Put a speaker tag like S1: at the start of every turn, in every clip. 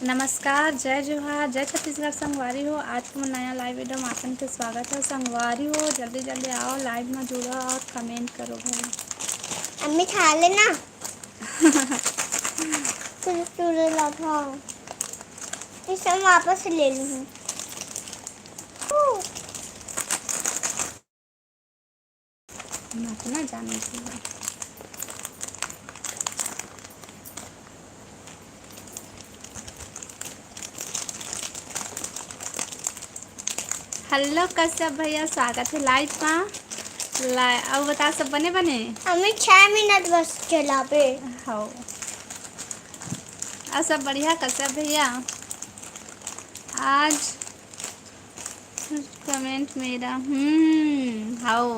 S1: नमस्कार, जय जोहार, जय छत्तीसगढ़। संगवारी हो, आज को नया लाइव वीडियो में आपन के स्वागत है। संगवारी हो, जल्दी जल्दी आओ, लाइव में जुड़ो और कमेंट करो भाई।
S2: अम्मी खा लेना। तुझे लगा इसे मैं वापस ले लूँ।
S1: मत ना जाने चाहिए। हेलो कश्यप भैया, स्वागत है लाइव में। अब बता, सब बने बने
S2: अम्मी 6 मिनट बस चला पे
S1: हो। और सब बढ़िया कश्यप भैया। आज कमेंट मेरा हाओ।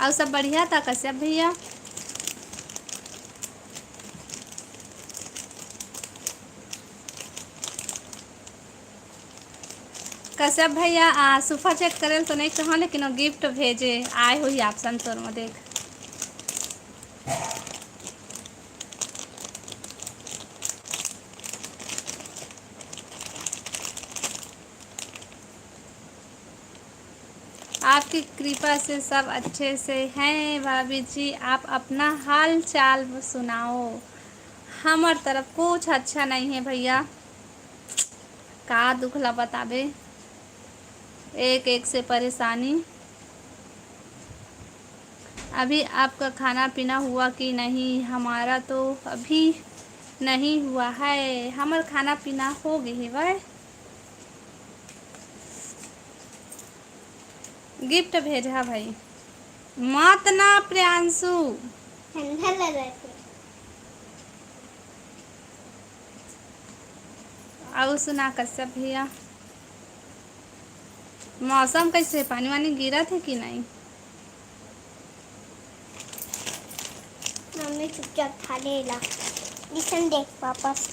S1: और सब बढ़िया था कश्यप भैया। कश्यप भैया सुपर चेक करें तो नहीं कहाँ, लेकिन वो गिफ्ट भेजे आए हो ही ऑप्शन तोर में देख। आपकी कृपा से सब अच्छे से हैं भाभी जी। आप अपना हाल चाल सुनाओ। हमार तरफ कुछ अच्छा नहीं है भैया, का दुखला बताबे। एक एक से परेशानी। अभी आपका खाना पीना हुआ कि नहीं? हमारा तो अभी नहीं हुआ है। हमार खाना पीना हो गई है भाई। गिफ्ट भेजा भाई। मत ना प्रियांशु।
S2: ठंडा लगा थे।
S1: और सुना कश्यप भैया, मौसम कैसे? पानी वानी गिरा थे कि नहीं?
S2: मम्मी चुपचाप खा लेला। लिसन देख वापस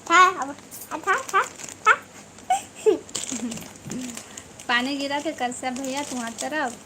S2: था। अब था।
S1: पानी गिरा थे कश्यप भैया तुम्हारी तरफ?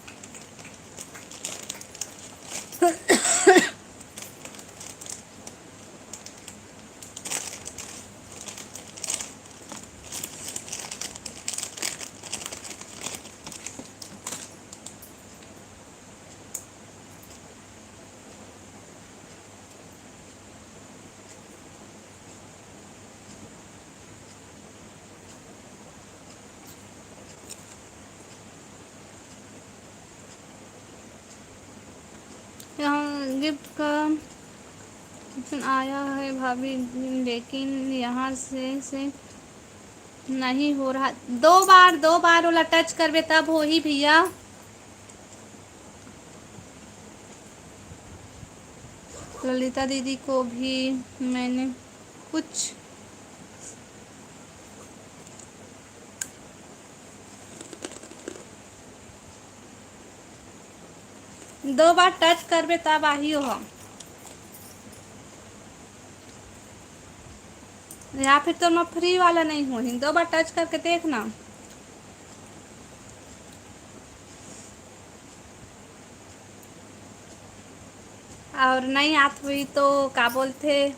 S1: यहाँ गिफ्ट का ऑप्शन आया है भाभी, लेकिन यहाँ से नहीं हो रहा। दो बार वाला टच करबे तब हो ही भैया। ललिता दीदी को भी मैंने कुछ दो बार टच करबे तब आही हो, या फिर तो मैं फ्री वाला नहीं हूँ। दो बार टच करके देखना। और नहीं आत हुई तो का बोलते,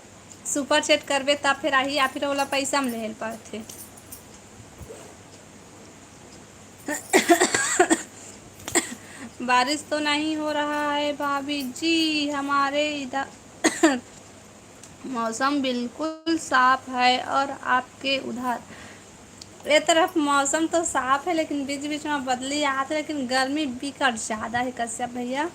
S1: सुपर चैट करबे तब फिर आही, या फिर वाला पैसा में ले पाते। बारिश तो नहीं हो रहा है भाभी जी हमारे इधर। मौसम बिल्कुल साफ है। और आपके उधर? ये तरफ मौसम तो साफ है, लेकिन बीच बीच में बदली आते, लेकिन गर्मी बिकट ज़्यादा है कश्यप भैया।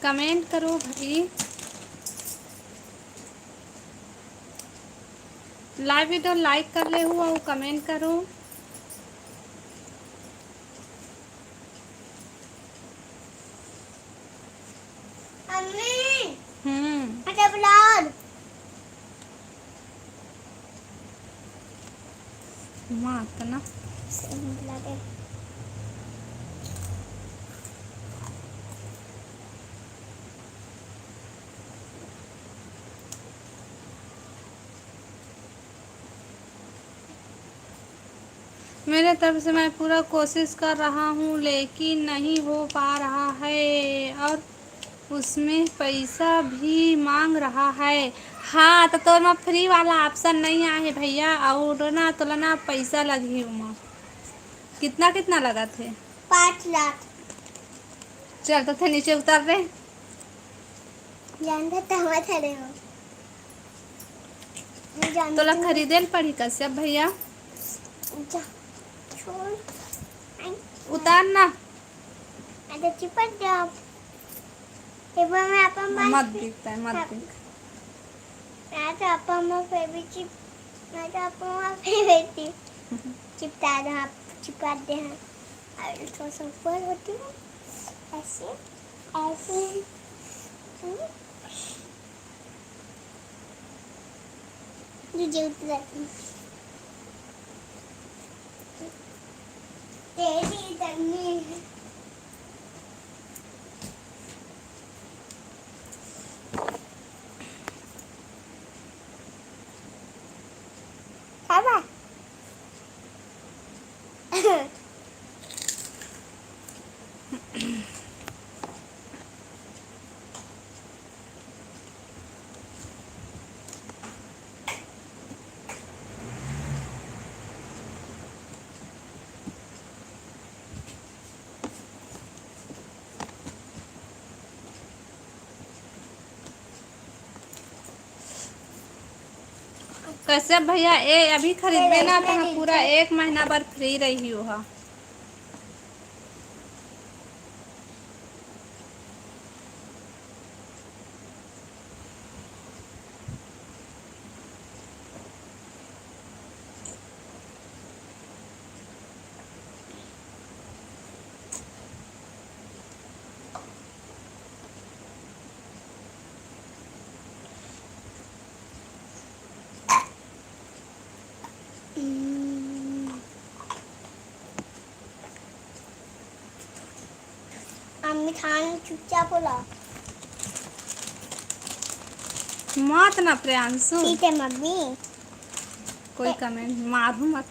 S1: कमेंट करो भाई। लाइव वीडियो लाइक कर ले हुआ वो कमेंट करो।
S2: मम्मी
S1: हम्म।
S2: अच्छा ब्लाउज
S1: मत ना।
S2: लगे
S1: मेरे तरफ से मैं पूरा कोशिश कर रहा हूँ लेकिन नहीं हो पा रहा है और उसमें पैसा भी मांग रहा है। हाँ तो ना फ्री वाला ऑप्शन नहीं आया है भैया और ना तो ना पैसा लगी उमा। कितना कितना लगा थे?
S2: 5 लाख
S1: चल तो थे नीचे उतर रहे।
S2: जानते तो हम खड़े हो
S1: तो ला खरीदे ल पड़ी कश्यप भैया।
S2: जा छोड़
S1: उतार ना।
S2: आता चिपट जाओ एक बार मैं अपन
S1: मत दिखता है मत दिख।
S2: मैं तो अपन में फेवरेट चिप मैं तो अपन में फेवरेट चिपटा दे आप चिपका दे हैं और थोड़ा सा ऊपर होती है ऐसे ऐसे मुझे उतरती तेरी तन्नी खावा
S1: कश्यप भैया ए अभी खरीदबे ना तो हाँ पूरा 1 महीना भर फ्री रही हो। हाँ अम्मी खान चुपचाप बोला मत ना प्रियांशु।
S2: ठीक है मम्मी
S1: कोई कमेंट मारू मत।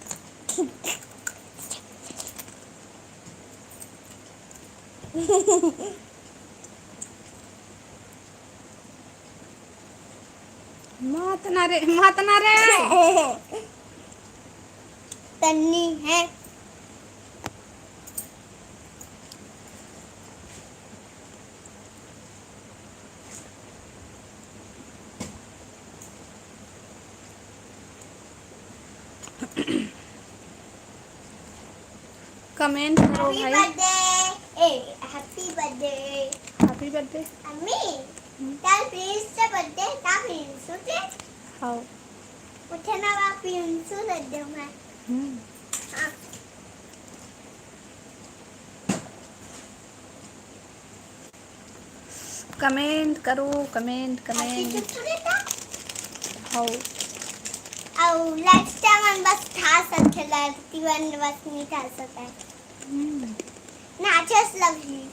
S1: मत ना रे मत ना रे।
S2: तन्नी है
S1: कमेंट करो
S2: हैप्पी
S1: भाई।
S2: Birthday happy birthday
S1: happy birthday.
S2: अम्मी कल प्लीज से बर्थडे का प्लीज उठे
S1: हाँ
S2: उठे ना बाप प्लीज दे दे मैं हाँ
S1: कमेंट करो कमेंट
S2: अच्छी
S1: कमेंट।
S2: चुटकुले था
S1: हाँ
S2: और नेक्स्ट टाइम बस था सकते लगती वन बस नहीं था सकता नाचस लगी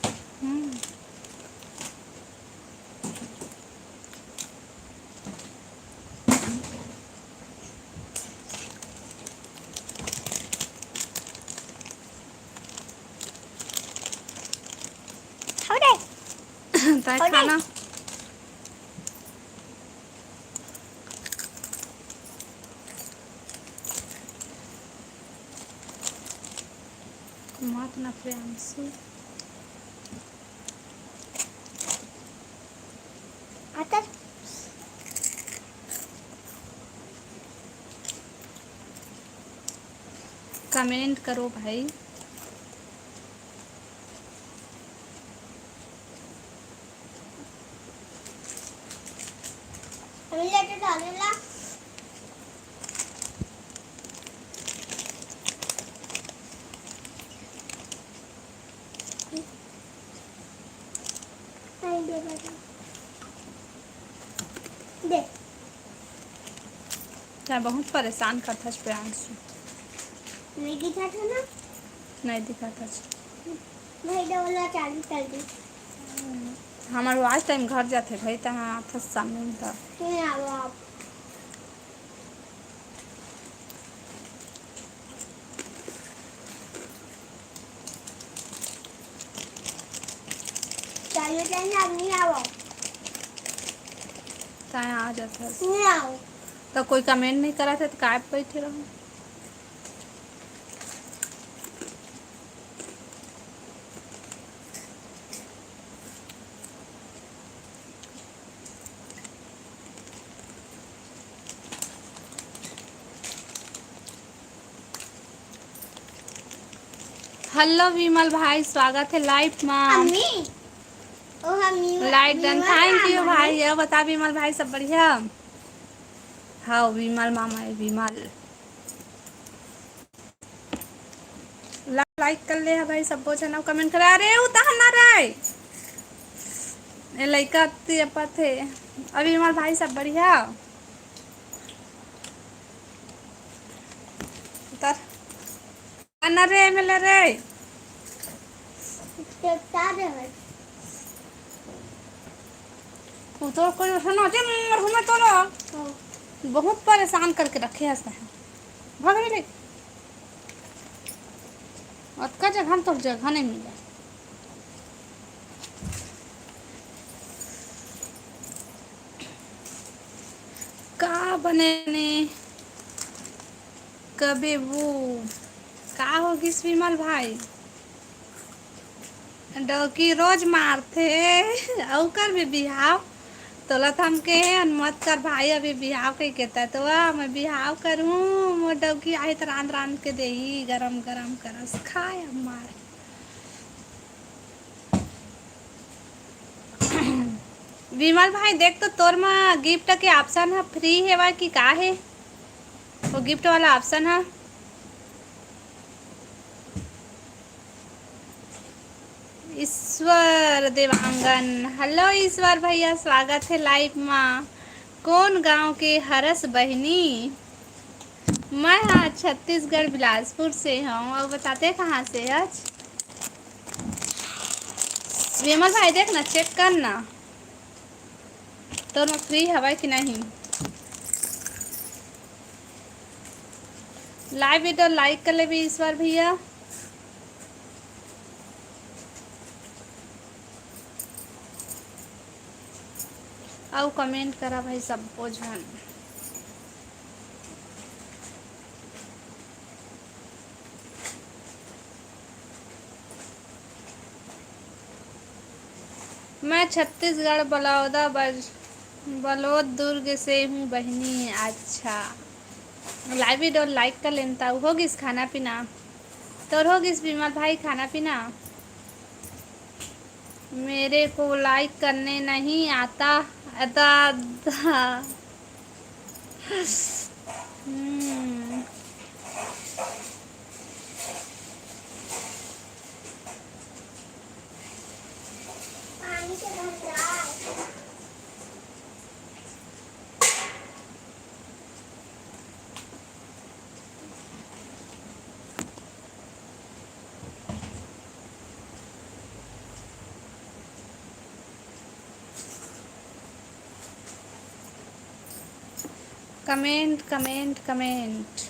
S1: ताई खाना मत ना प्रियांशु।
S2: आता
S1: कमेंट करो भाई।
S2: हमें लेटर डालेला नहीं दे बेटा
S1: अच्छा, बहुत परेशान करता है प्रियांशु।
S2: नहीं दिखा था ना,
S1: नहीं दिखा था।
S2: भाई डोला चालू कर दी।
S1: हमारे आज टाइम घर जाते भाई तहाँ था सामने में था।
S2: फिर आओ आप। चालू टाइम आप नहीं आओ।
S1: तहाँ आ जाता है।
S2: नहीं आओ।
S1: तो कोई कमेंट नहीं करा था तो काय बैठे रहो। हेलो विमल भाई, स्वागत है लाइव में।
S2: अम्मी ओ अम्मी
S1: लाइक डन, थैंक यू भाई। ये बता विमल भाई सब बढ़िया। हाँ विमल मामा है विमल। लाइक कर ले है भाई, सब बोझ ना कमेंट करा। अरे उतार ना रहे ये लड़का थे। अभी विमल भाई सब बढ़िया। उतर ना रे मिले रे। तो कोई सुनो जे मरहुमे तो लो बहुत परेशान करके रखे हैं इसने। भाग रे अतका जगह तो जगह नहीं मिला। का बने ने कभी वो का होगी विमल भाई। डोकी रोज मारते औकर भी बिहाव तोलत हमके मत कर भाई। अभी बिहाव कही कहता है तो मैं बिहाव करूँ। वो डोकी आई तो रांध रांध के दे गरम गरम करस खाए हमारे। विमल भाई देख तो तोर में गिफ्ट के ऑप्शन है फ्री है वा कि का है वो गिफ्ट वाला ऑप्शन है। ईश्वर देवांगन, हेलो ईश्वर भैया, स्वागत है लाइव में। कौन गांव के हरस बहनी। मैं हाँ छत्तीसगढ़ बिलासपुर से हूँ। और बताते कहाँ से आज। विमल भाई देख ना चेक करना तो मैं फ्री हवा कि नहीं। लाइव वीडियो लाइक कर ले भी ईश्वर भैया। और कमेंट करा भाई सब बोझन। मैं छत्तीसगढ़ बलौदा बलौद दुर्ग से हूँ बहनी। अच्छा लाइव वीडियो लाइक कर लेता होगिस खाना पीना तो होगिस विमल भाई खाना पीना। मेरे को लाइक करने नहीं आता आता।
S2: पानी से भर रहा है।
S1: Comment comment comment.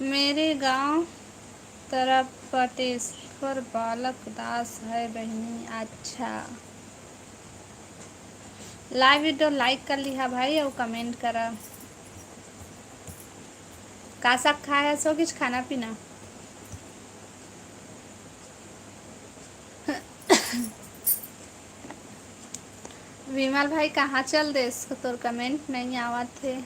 S1: मेरे गांव तरफ पटेश्वर बालक दास है बहनी। अच्छा लाइव वीडियो लाइक कर लिया भाई और कमेंट करा। का सब खाया सो कुछ खाना पीना। विमल भाई कहाँ चल दे इसको तो कमेंट नहीं आवत थे।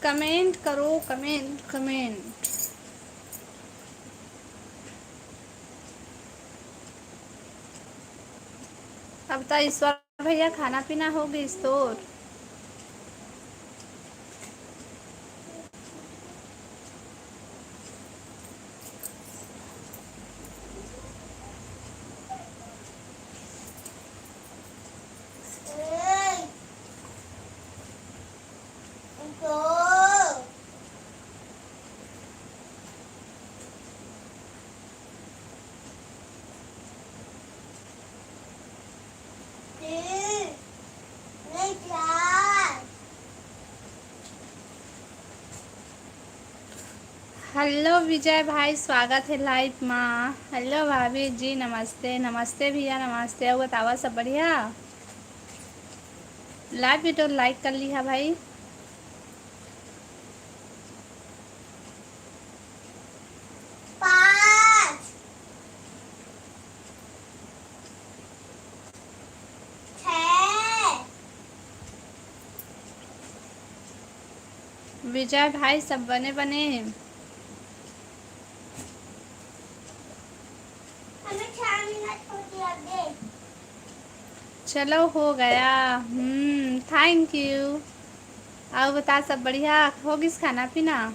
S1: कमेंट करो, कमेंट कमेंट। अब तो ईश्वर भैया खाना पीना होगी स्टोर। हेलो विजय भाई, स्वागत है लाइव माँ। हेलो भाभी जी, नमस्ते। नमस्ते भैया, नमस्ते। और बतावा सब बढ़िया? लाइव वीडियो लाइक कर लिया भाई। विजय भाई सब बने बने। चलो हो गया। Thank you. और बता सब बढ़िया? होगी खाना पीना?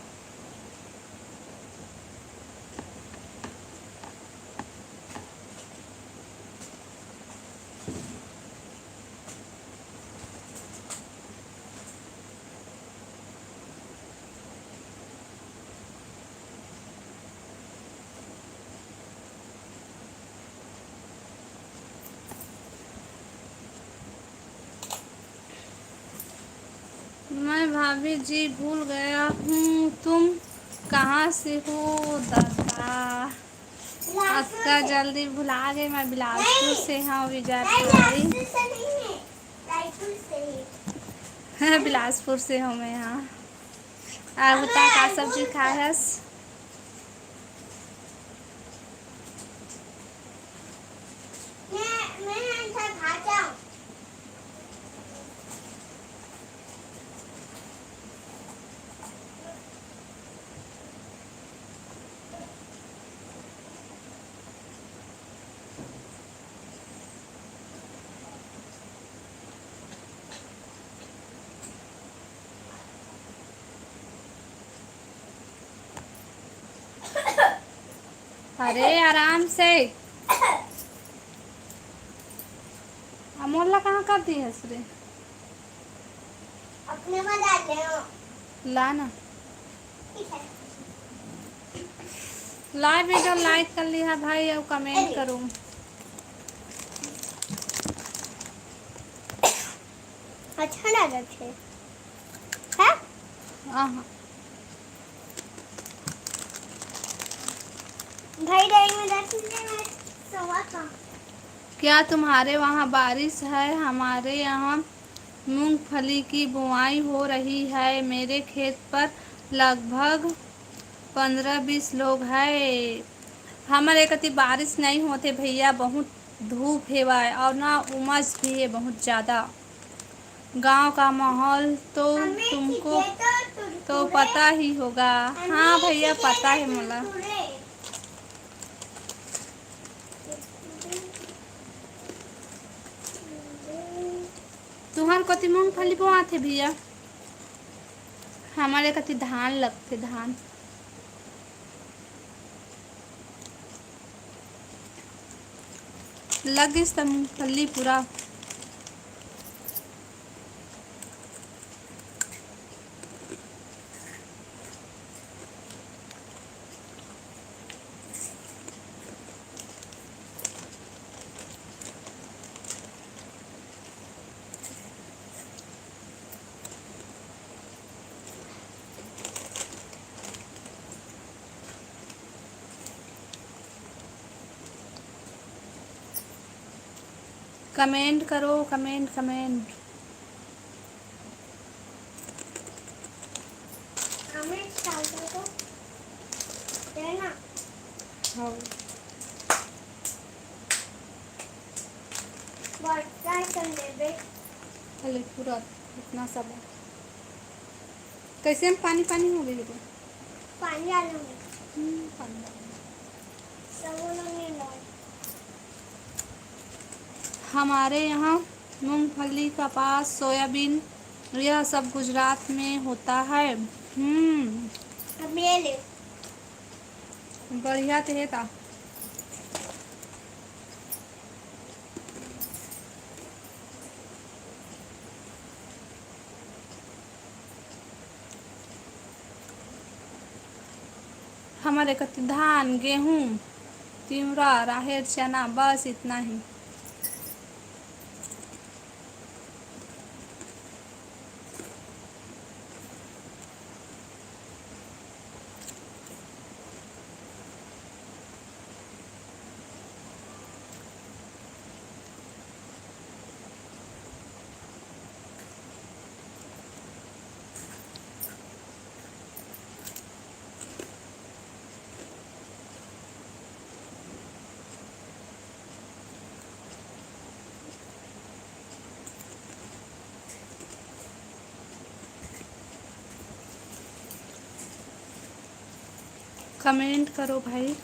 S1: मैं भाभी जी भूल गया हूँ, तुम कहाँ से हो दादा? आपका जल्दी भुला गए। मैं बिलासपुर से हूँ विजय भाई। बिलासपुर से हूँ मैं। यहाँ आप बता का सब्जी खायस? अरे आराम से। अमोला कहाँ कर दी है सुरे?
S2: अपने में डाल दे।
S1: ला ना।
S2: ठीक है।
S1: लाइव वीडियो लाइक कर लिया भाई और कमेंट करूँ।
S2: अच्छा लगा थे। है?
S1: हाँ।
S2: भाई डाइंग में रखने में सवा का।
S1: क्या तुम्हारे वहाँ बारिश है? हमारे यहाँ मूंगफली की बुआई हो रही है। मेरे खेत पर लगभग 15-20 लोग हैं। हमारे कति बारिश नहीं होते भैया, बहुत धूप है और ना उमस भी है बहुत ज़्यादा। गांव का माहौल तो तुमको तो पता ही होगा। हाँ भैया पता है मुला। तुहार कति मूंगफली बोआथे भैया? हमारे कति धान लगते धान। लग गई सब मूंगफली पूरा। कमेंट करो, कमेंट कमेंट।
S2: कमेंट डाल दो देना।
S1: हाँ।
S2: ट्राई कर ले बे।
S1: चले पूरा इतना सब है। कैसे हम पानी पानी हो गई तो
S2: पानी डालूंगी।
S1: पानी डालो।
S2: सब उन्होंने डाल।
S1: हमारे यहाँ मूंगफली कपास सोयाबीन यह सब गुजरात में होता है।
S2: अब ये ले।
S1: बढ़िया थे था। हमारे कति धान गेहूँ तिवरा राहेर चना बस इतना ही। कमेंट करो भाई।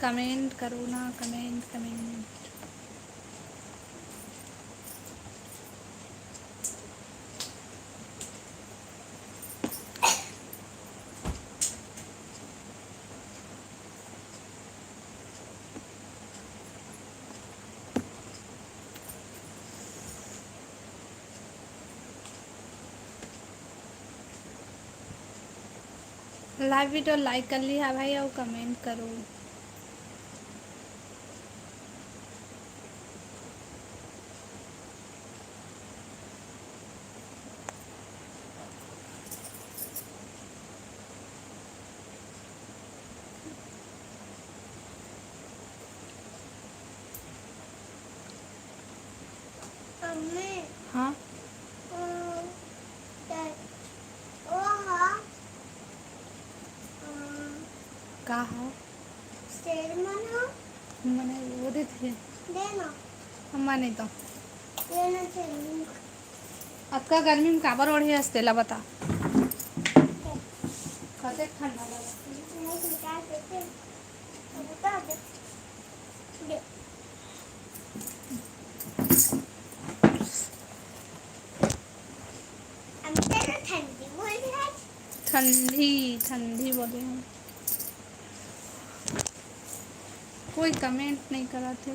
S1: कमेंट करो ना, comment comment. Live video like कर लिया भाई और कमेंट करो।
S2: मम्मी
S1: हाँ
S2: ओ हाँ
S1: कहा
S2: शेर मना
S1: मैंने वो दे थे
S2: देना
S1: मने तो
S2: देना चाहिए।
S1: अक्का गर्मी में काबर ओढ़े हंसते ला बता कते ठंडा लगा।
S2: नहीं निकाल देते बता दे दे। हम तेरे ठंडी बोल रहा है।
S1: ठंडी ठंडी बोले हैं। कोई कमेंट नहीं करा थे।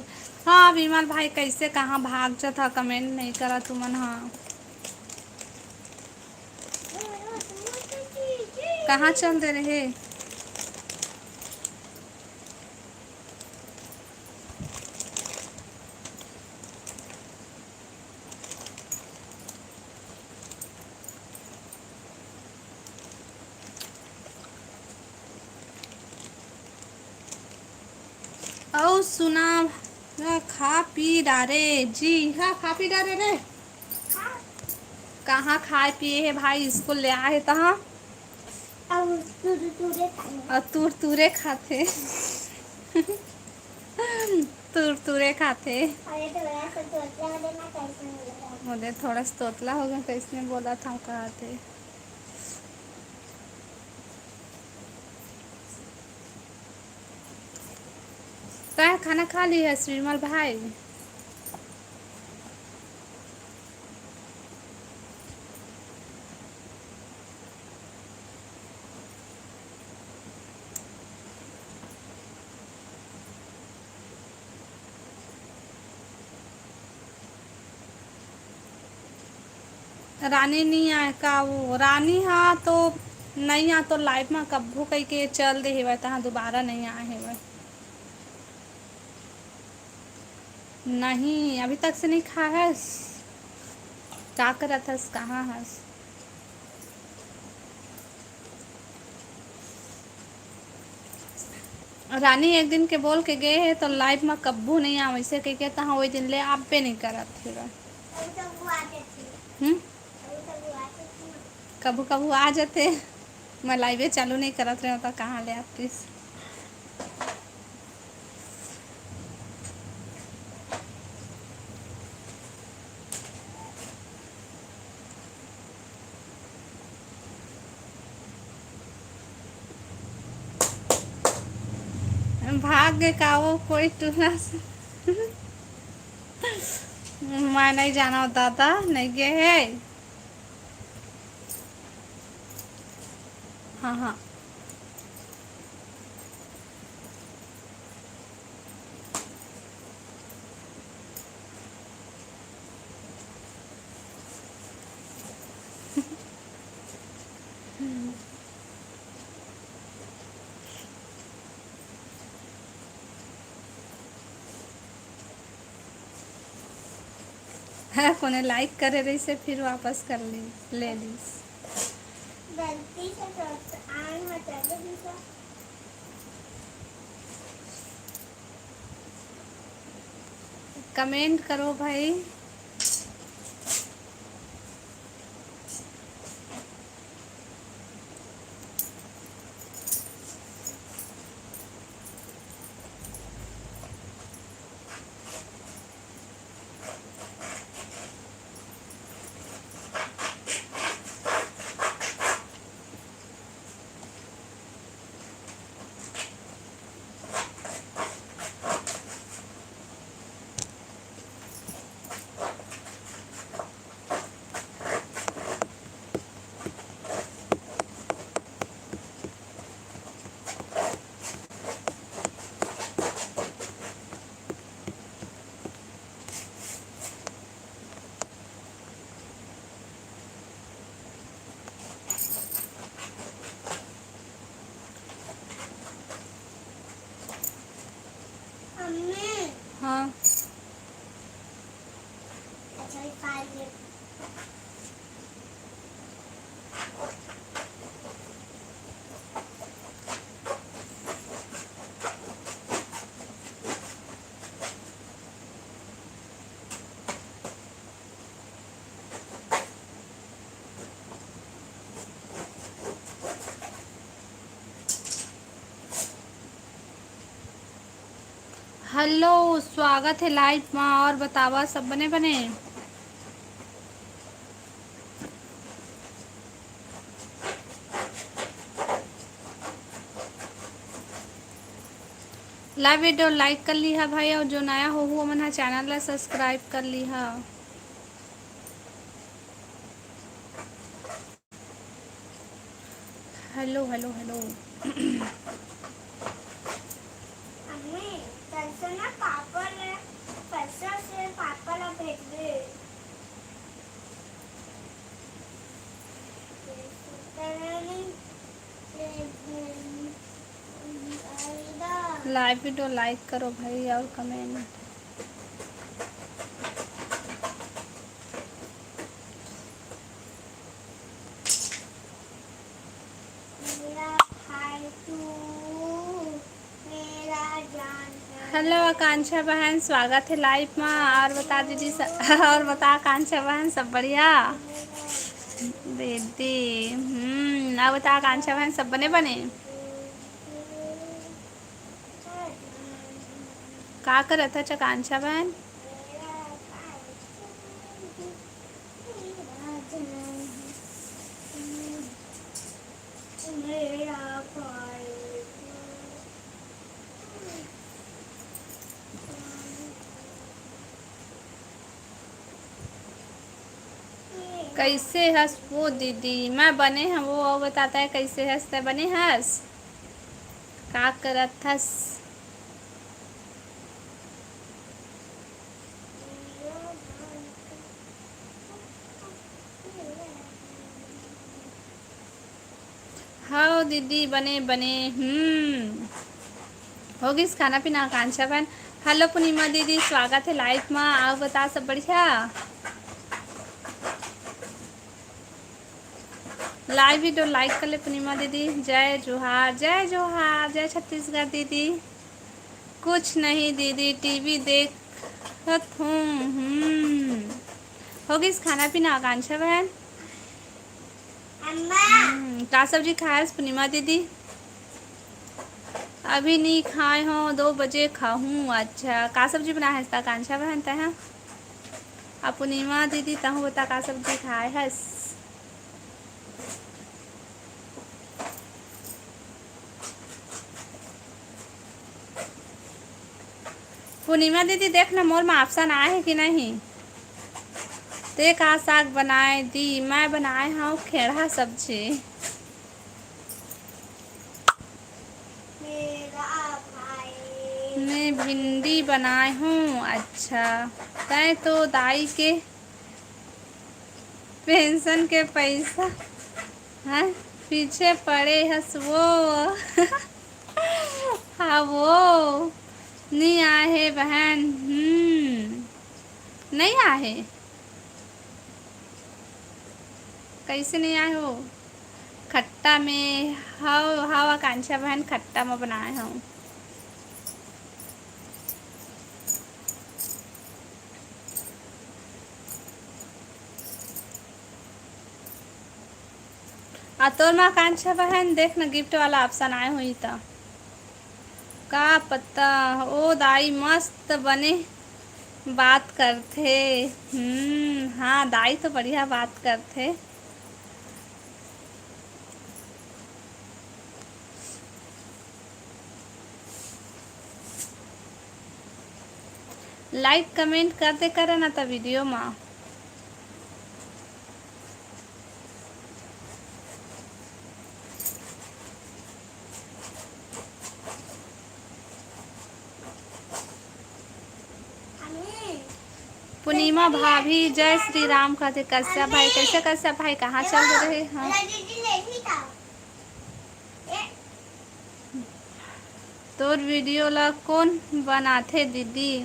S1: हाँ विमल भाई कैसे कहाँ भाग जा था कमेंट नहीं करा तुमन। हाँ कहाँ चल दे रहे। ओ सुना खा पी डारे जी। हाँ खा पी डारे रे। कहाँ खाए पिए है भाई इसको ले आए तहाँ
S2: अब तुरे खाने
S1: और तुर तुरे खाते तुर तुरे खाते।
S2: अरे तो बड़ा सा तोतला देना कैसे मिलेगा।
S1: मुझे थोड़ा सा तोतला हो गया तो इसने बोला था कहा थे। क्या खाना खा ली है श्रीमल भाई। रानी नहीं आए का वो रानी। हाँ तो नहीं आ तो लाइव में कब्बू कही के चल दे हेवे तहाँ दोबारा नहीं आए हेवे। नहीं अभी तक से नहीं खा हस। क्या करत हस कहाँ हस। रानी एक दिन के बोल के गए है तो लाइव में कब्बू नहीं आ वैसे कह के तहाँ वही दिन ले आप पे नहीं करत हेवे।
S2: अभी तक वो आते थे।
S1: हम्म।
S2: अभी तक वो आते थे ना।
S1: कबू कबू आ जाते। मैं लाइवे चालू नहीं करत रहे होता कहाँ ले आती। भाग गए का वो कोई टूना से। मैं नहीं जाना होता था नहीं गए है। हाँ हाँ। है कोने लाइक करे रही से फिर वापस कर ली ले ली।
S2: गलती से तो आन हटा दे दूसरा।
S1: कमेंट करो भाई।
S2: अम्मी
S1: हाँ
S2: अच्छा ये फाइल ले।
S1: हेलो स्वागत है लाइव में और बतावा सब बने बने। लाइव वीडियो लाइक कर ली है भाई और जो नया हो वो मना चैनल ला सब्सक्राइब कर ली है। Hello hello hello.
S2: अम्मी कल से ना पापा ने पैसा से पापा ला भेज दे।
S1: लाइव वीडियो लाइक करो भाई और कमेंट।
S2: मेरा भाई तू मेरा जान है।
S1: हेलो आकांक्षा बहन स्वागत है लाइव में और बता दीजिए और बता आकांक्षा बहन सब बढ़िया। दीदी अब बता आकांक्षा बहन सब बने बने। का करत है आकांक्षा बहन। कैसे हंस वो दीदी मैं बने हैं वो बताता है कैसे हंसते बने हंस। का करत हंस। हाँ दीदी बने बने। होगी इस खाना पीना आकांक्षा बहन। हेलो पूर्णिमा दीदी, स्वागत है लाइव में। आओ बता, सब बढ़िया। लाइव वीडियो लाइक कर ले पूर्णिमा दीदी। जय जोहार, जय जोहार, जय छत्तीसगढ़ दीदी। कुछ नहीं दीदी, टीवी देखत हूँ। होगी इस खाना पीना आकांक्षा बहन। का सब्जी खाया पूर्णिमा दीदी? अभी नहीं खाए हो, 2 बजे खाऊँ। अच्छा, का सब्जी बनाया है आकांक्षा बहन तह? अब पूर्णिमा दीदी तहु बता का सब्जी खाए है? पूर्णिमा दीदी देखना मोर में ऑप्शन आए है कि नहीं। ते का साग बनाए दी? मैं बनाए हूँ खेड़ा सब्जी। मैं भिंडी बनाए हूँ। अच्छा, तय तो दाई के पेंशन के पैसा है पीछे पड़े हस वो। हाँ वो नहीं आए है बहन। नहीं आए, कैसे नहीं आए हो? खट्टा में हाव आकांक्षा बहन, खट्टा में बनाए हूँ। तोर में आकांक्षा बहन देख न गिफ्ट वाला ऑप्शन आए हुई था। का पता ओ दाई मस्त बने बात करते। हाँ दाई तो बढ़िया बात करते। लाइक कमेंट करते करे ना तो वीडियो में। पूर्णिमा भाभी जय श्री राम कहते। कश्यप भाई कैसे? कश्यप भाई कहाँ चल रहे? हाँ तोर वीडियो ला कौन बनाथे दीदी?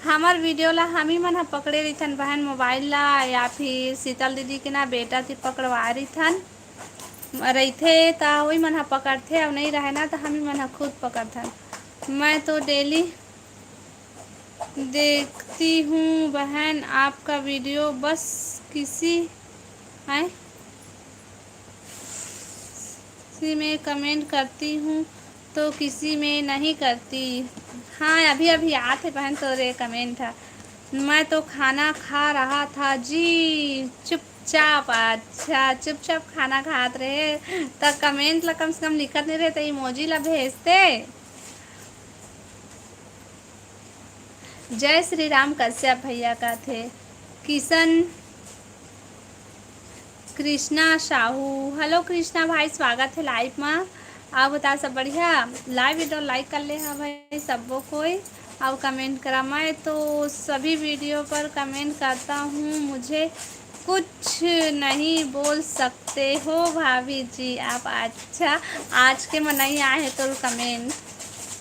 S1: हमार वीडियो ला हम ही मन ह पकड़े रही बहन मोबाइल ला, या फिर शीतल दीदी के ना बेटा थी पकड़वा रही रही थे तो वही मन ह पकड़थे, और नहीं रहे ना तो हम ही मन ह खुद पकड़थन। मैं तो डेली देखती हूँ बहन आपका वीडियो, बस किसी है किसी में कमेंट करती हूँ तो किसी में नहीं करती। हाँ अभी अभी आते बहन तोरे कमेंट है। मैं तो खाना खा रहा था जी चुपचाप। अच्छा चुपचाप खाना खात रहे तो कमेंट ला कम से कम लिखत नहीं रहे तो इमोजी ला भेजते। जय श्री राम कश्यप भैया का थे। किशन कृष्णा साहू, हेलो कृष्णा भाई, स्वागत है लाइव में। आप बता सब बढ़िया? लाइव वीडियो लाइक कर ले हाँ भाई सबको कोई, और कमेंट करा। मैं तो सभी वीडियो पर कमेंट करता हूँ, मुझे कुछ नहीं बोल सकते हो भाभी जी आप? अच्छा आज के में नहीं आए हैं तो कमेंट,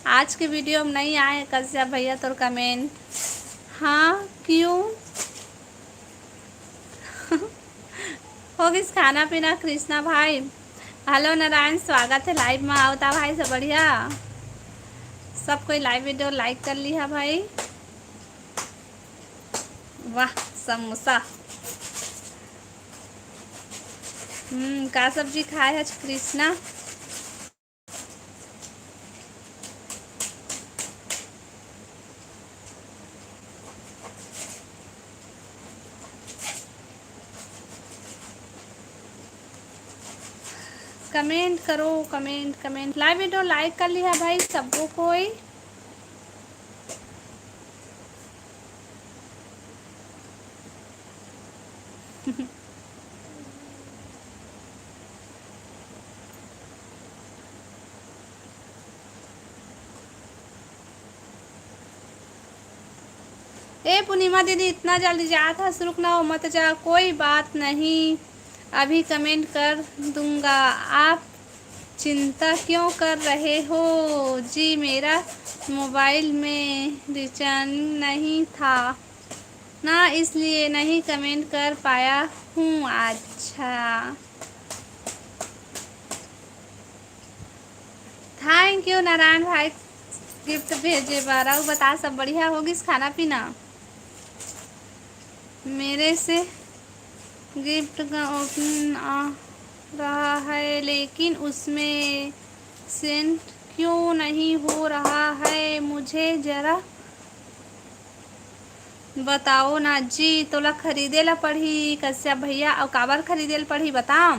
S1: आज के वीडियो में नहीं आए कश्यप भैया तो कमेंट। हाँ क्यों? होगी खाना पीना कृष्णा भाई। हेलो नारायण, स्वागत है लाइव में। आवता भाई सब बढ़िया? सब कोई लाइव वीडियो लाइक कर ली है भाई। वाह समोसा। का सब्जी खाए है कृष्णा? कमेंट करो, कमेंट लाइव वीडियो लाइक कर लिया भाई सबको कोई। ए पूर्णिमा दीदी इतना जल्दी जा था, रुकना हो मत जा। कोई बात नहीं, अभी कमेंट कर दूंगा। आप चिंता क्यों कर रहे हो जी? मेरा मोबाइल में रिचार्ज नहीं था ना, इसलिए नहीं कमेंट कर पाया हूँ। अच्छा, थैंक यू नारायण भाई गिफ्ट भेजे बार। और बता, सब बढ़िया होगी? खाना पीना मेरे से गिफ्ट का ओपन आ रहा है, लेकिन उसमें सेंड क्यों नहीं हो रहा है? मुझे ज़रा बताओ ना जी। तोला खरीदे ला पड़ी कश्यप भैया, और काबर खरीदे ला पड़ी बताओ?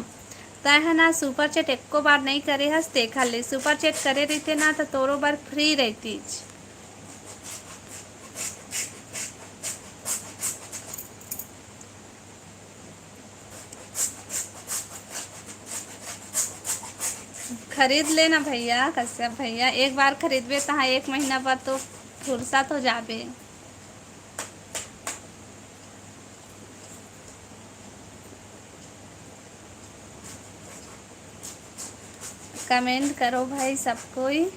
S1: तय है ना सुपर चैट एको बार नहीं करे हस, देखा ले। सुपर चैट करे रहते ना तो तोरो बार फ्री रहती। खरीद लेना भैया, कश्यप भैया। एक बार खरीदबे तहाँ एक महीना बाद तो फुर्सत हो जाबे। कमेंट करो भाई सब कोई।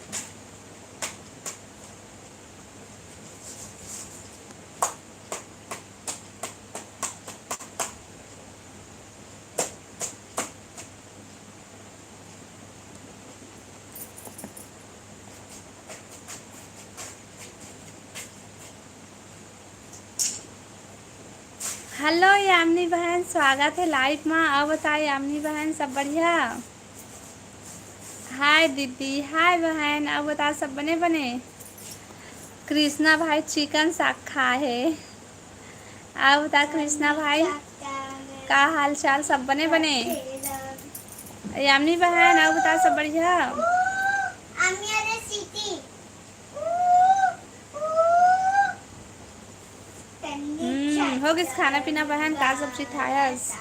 S1: हेलो यामिनी बहन, स्वागत है लाइव में। अब बताए यामिनी बहन, सब बढ़िया? हाय दीदी, हाय बहन। अब बता, सब बने बने? कृष्णा भाई चिकन साग खाए है। अब बता कृष्णा भाई, का हाल चाल? सब बने बने? यामिनी बहन अब बता, सब बढ़िया? हो गई खाना पीना बहन? का सब्जी खायस?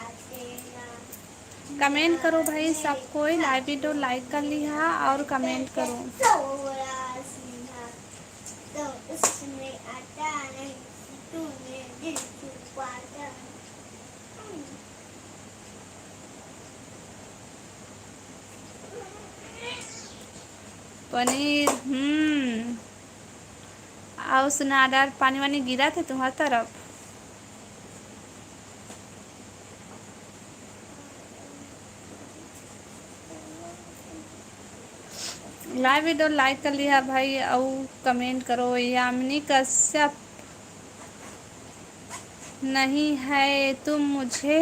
S1: कमेंट करो भाई सब कोई। लाइव वीडियो लाइक कर लिया और कमेंट करो। तो उसमें आता नहीं, तूने दिल छुपाता। पनीर और सुनादार पानी वानी गिरा थे तुम्हारी तरफ? लाइव वीडियो लाइक कर लिया भाई और कमेंट करो। यामिनी कश्यप नहीं है तुम, मुझे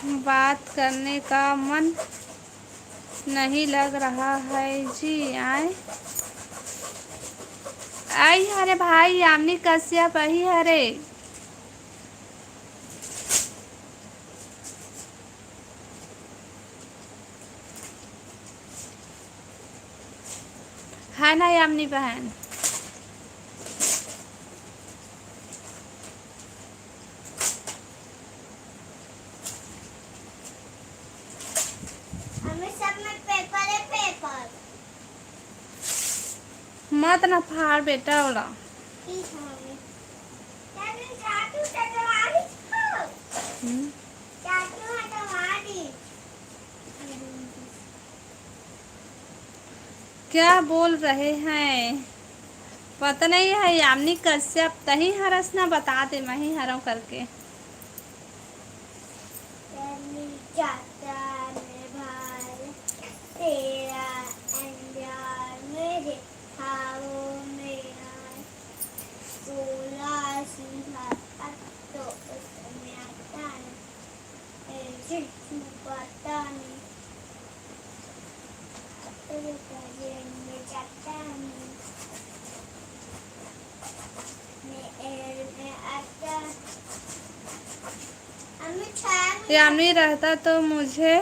S1: बात करने का मन नहीं लग रहा है जी। आए आई हरे भाई, यामिनी कश्यप ही हरे। है ना यामिनी बहन? सब में पेपर है, पेपर मत ना फाड़ बेटा वाला। क्या बोल रहे हैं पता नहीं है। यामिनी कश्यप तही हरस ना, बता दे मैं ही हरऊं करके। यामिनी रहता तो मुझे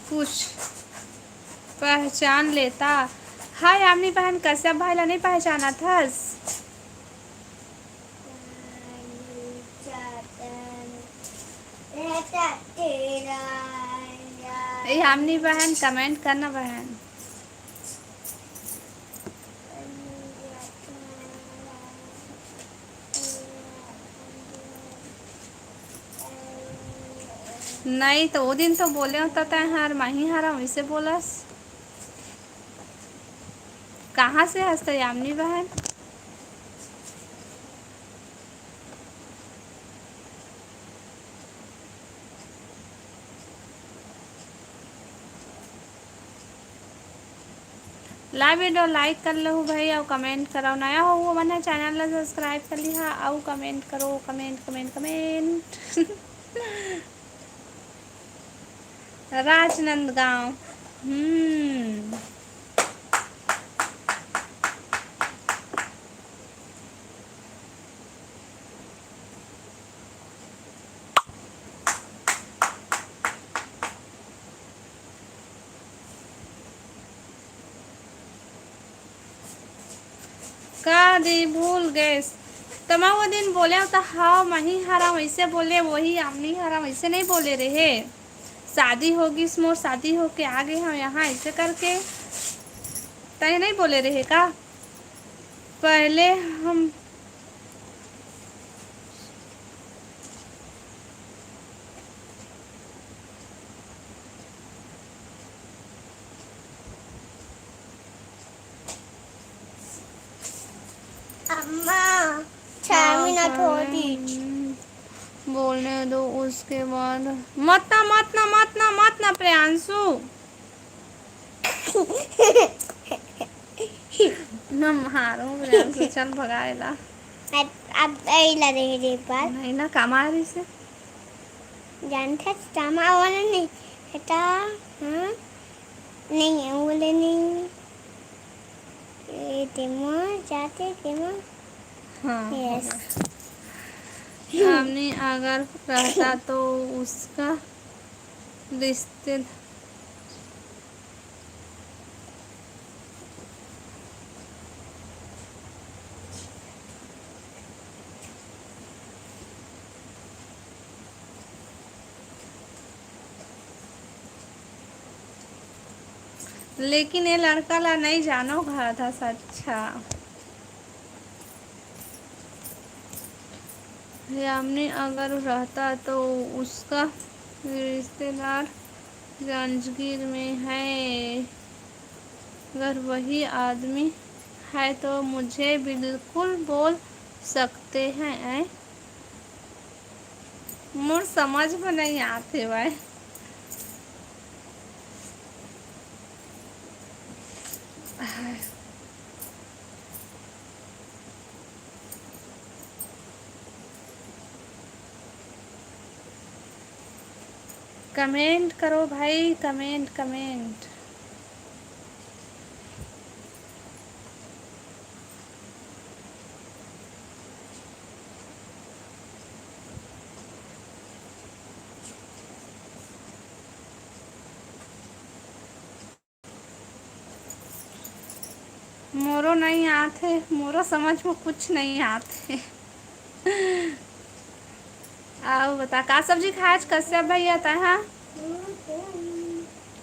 S1: कुछ पहचान लेता। हाँ यामिनी बहन, कश्यप भाई ला नहीं पहचाना था? यामिनी बहन कमेंट करना बहन। नहीं तो वो दिन तो बोले होता था हार माही हारा वैसे बोलस। कहाँ से हंसते यामिनी बहन? लाइव वीडियो लाइक कर लो भाई और कमेंट करो। नया हो वो मैंने चैनल ला सब्सक्राइब कर लिया और कमेंट करो, कमेंट कमेंट कमेंट। राजनांदगांव। का दी भूल गए तमा वो दिन बोले होता हाँ मही हरा वैसे बोले, वही आमनी हरा वैसे नहीं बोले रहे। शादी होगी मोर शादी होके आ गए हम यहाँ ऐसे करके तय नहीं बोले रहे का पहले हम।
S2: अम्मा 6 मिनट हो गई।
S1: बोलने दो उसके बाद। मत ना मत ना मत ना मत ना प्रियांशु। मैं मारूं प्रियांशु, चल भगाएला।
S2: अब ऐला रे बात
S1: नहीं ना कमारी से
S2: जानता तमा वाला नहीं बेटा। हाँ नहीं है बोले नहीं तेमो जाते तेमो।
S1: हाँ
S2: यस
S1: हमने अगर रहता तो उसका रिश्ते लेकिन ये लड़का ला नहीं जानो घर था सच्चा। हमने अगर रहता तो उसका रिश्तेदार जांजगीर में है। अगर वही आदमी है तो मुझे बिल्कुल बोल सकते हैं। मोर समझ में नहीं आते भाई। कमेंट करो भाई, कमेंट कमेंट। मोरो नहीं आते, मोरो समझ में कुछ नहीं आते। आओ बता का सब्जी खाए आज कैसे भैया था? हाँ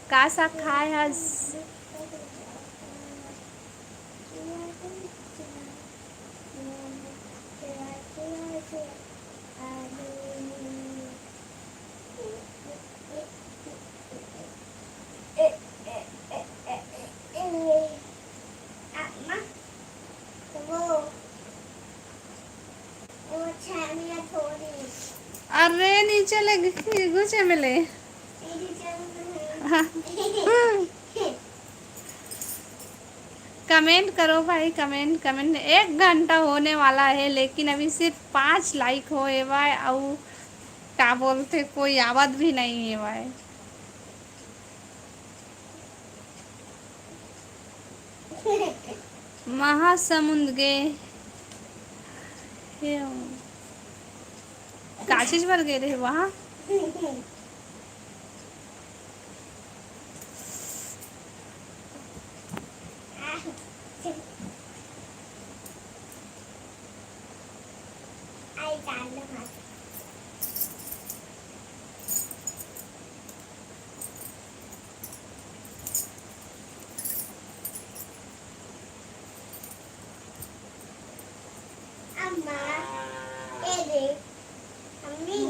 S1: का साग खाए आज? अरे नीचे लगे गुचे मिले। हाँ। कमेंट करो भाई, कमेंट कमेंट। 1 घंटा होने वाला है लेकिन अभी सिर्फ 5 लाइक हो भाई और क्या बोलते कोई आवाज भी नहीं है भाई। महासमुंद गए का चीज भर गए रहे वहाँ।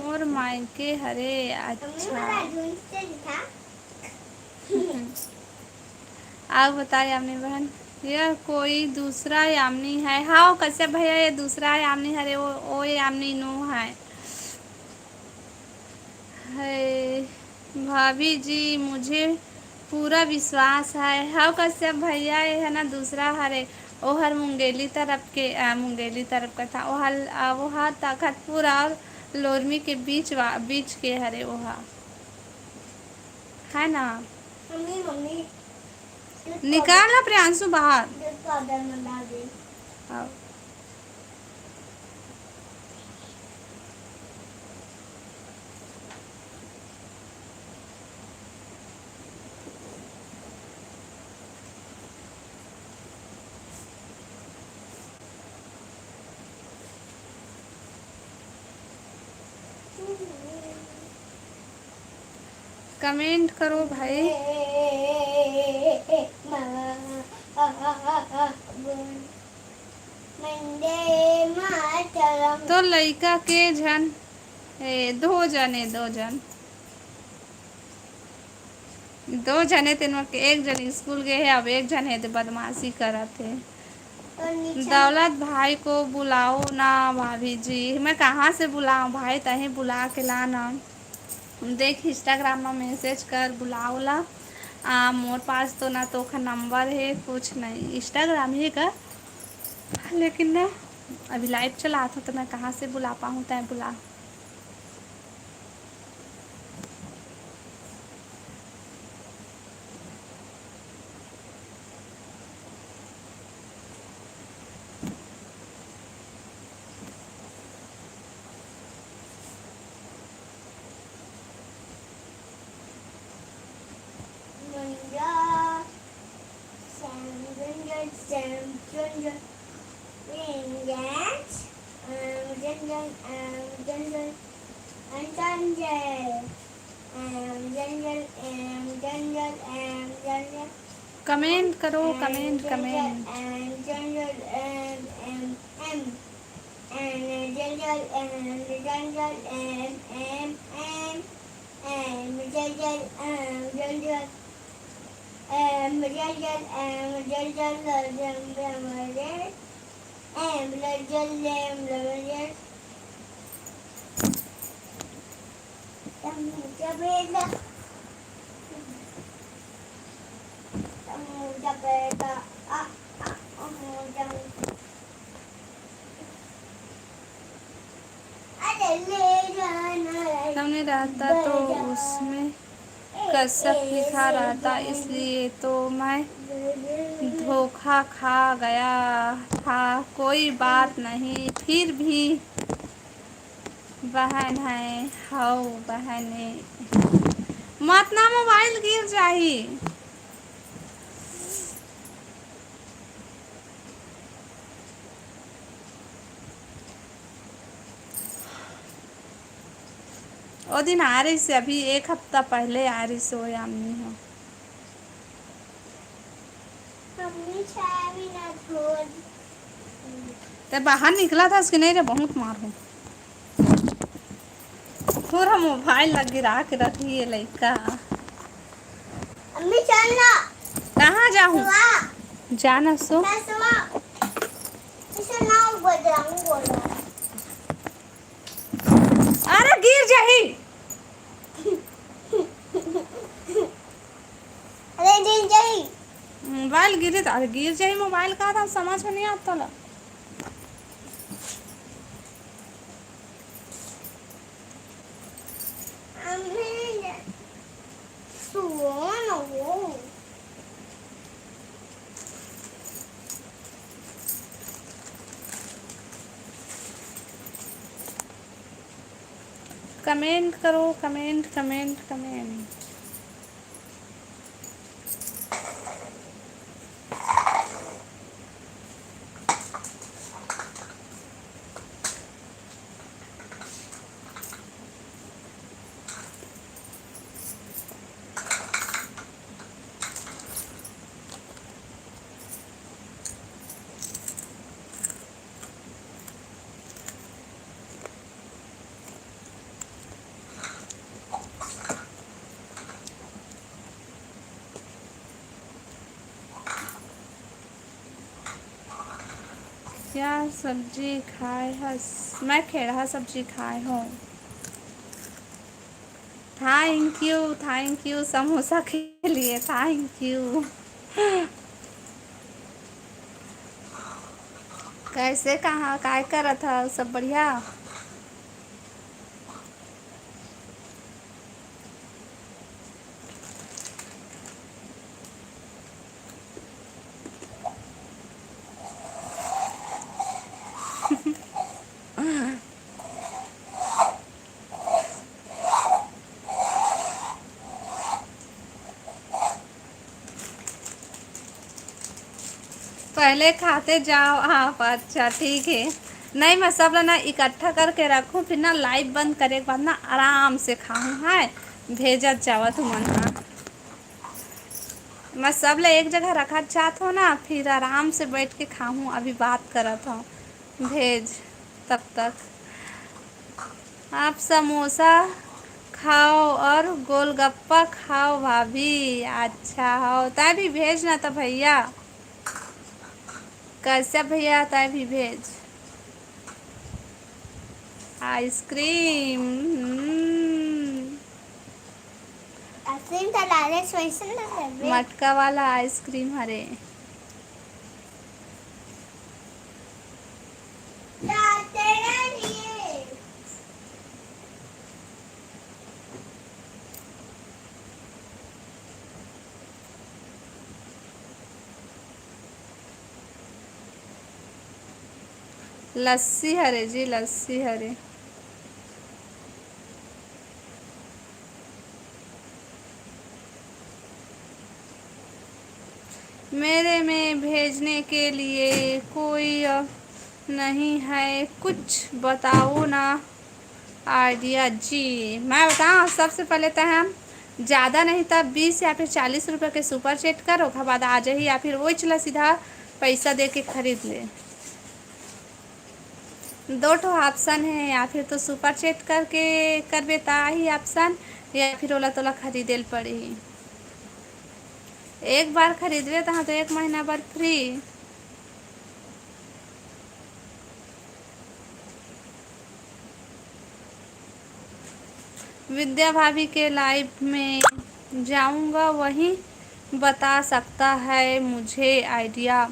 S1: और माई मायके हरे।
S2: मम्मी
S1: अच्छा।
S2: मेरा ढूंढते था।
S1: आप बताए यामिनी बहन, यह कोई दूसरा यामिनी है? हाँ कश्यप भैया ये दूसरा यामिनी हरे, वो यामिनी नो है। है भाभी जी मुझे पूरा विश्वास है। हाँ कश्यप भैया ये है ना दूसरा हरे, वो हर मुंगेली तरफ के मुंगेली तरफ का था। वो हर तखतपुर और लोरमी के बीच के हरे वो है ना।
S2: मम्मी मम्मी
S1: निकालना प्रियांशु बाहर।
S2: दूध पाउडर मंगा दे।
S1: हाँ। कमेंट करो भाई। तो लड़का के जन दो जने तीन एक जन स्कूल गए है, अब एक जन है तो बदमाशी करत है। दौलत भाई को बुलाओ ना भाभी जी। मैं कहाँ से बुलाऊं भाई, तही बुला के लाना। देख इंस्टाग्राम में मैसेज कर बुलाओ ला। मोर पास तो ना तो नंबर है कुछ नहीं, इंस्टाग्राम ही का, लेकिन ना अभी लाइव चला था तो मैं कहाँ से बुला पाऊँ, तय बुला। कमेंट करो कमेंट कमेंट। सामने रहता तो उसमें कश्यप लिखा रहता, इसलिए तो मैं धोखा खा गया था। कोई बात नहीं, फिर भी बहन है। हाँ बहने मत ना मोबाइल गिर जाही। वो दिन आ रही से अभी एक हफ्ता पहले आ रही सो यामिनी हो। तो बाहर निकला था उसके नहीं रे, बहुत मार हूँ। थोड़ा मोबाइल लग गिरा के रखी है लड़का।
S2: अम्मी चलना।
S1: कहाँ जाऊँ? जाना सो।
S2: इसे ना बजाऊं बोला।
S1: अरे गिर जाही।
S2: अरे गिर जाही।
S1: मोबाइल गिरे तो अरे गिर जाही, मोबाइल का था समझ में नहीं आता ला। कमेंट करो कमेंट कमेंट कमेंट। क्या सब्जी खाए हस? मैं खेड़ा सब्जी खाए हूँ। थैंक यू समोसा के लिए, थैंक यू। कैसे कहाँ काय कर था? सब बढ़िया? पहले खाते जाओ आप। अच्छा ठीक है। नहीं, मैं सब ना इकट्ठा करके रखूँ, फिर ना लाइव बंद करे के बाद ना आराम से खाऊँ। है भेजत जावत हूँ मन। हाँ, मैं सब ले एक जगह रखा चाहत हो ना, फिर आराम से बैठ के खाऊँ। अभी बात करत हूँ, भेज तब तक। आप समोसा खाओ और गोलगप्पा खाओ भाभी। अच्छा हो तय भी भेजना तो भैया। कैसे भैया तय भी भेज। आइसक्रीम।
S2: आइसक्रीम तो लाने वैसे ना है
S1: मटका वाला आइसक्रीम हरे।
S2: तेरा लिए
S1: लस्सी हरे जी, लस्सी हरे। मेरे में भेजने के लिए कोई नहीं है, कुछ बताओ ना आइडिया जी। मैं बताऊँ सबसे पहले तो हम ज़्यादा नहीं तब 20 या फिर 40 रुपये के सुपर चेट करो, उसके बाद आ जाइए, या फिर वही चला सीधा पैसा दे के खरीद ले। दो ठो ऑप्शन है, या फिर तो सुपर चेट करके करबे ता ही ऑप्शन, या फिर ओला तोला खरीदे पड़ी। एक बार खरीदबे तो 1 महीना बाद फ्री। विद्या भाभी के लाइव में जाऊंगा, वहीं बता सकता है मुझे आइडिया।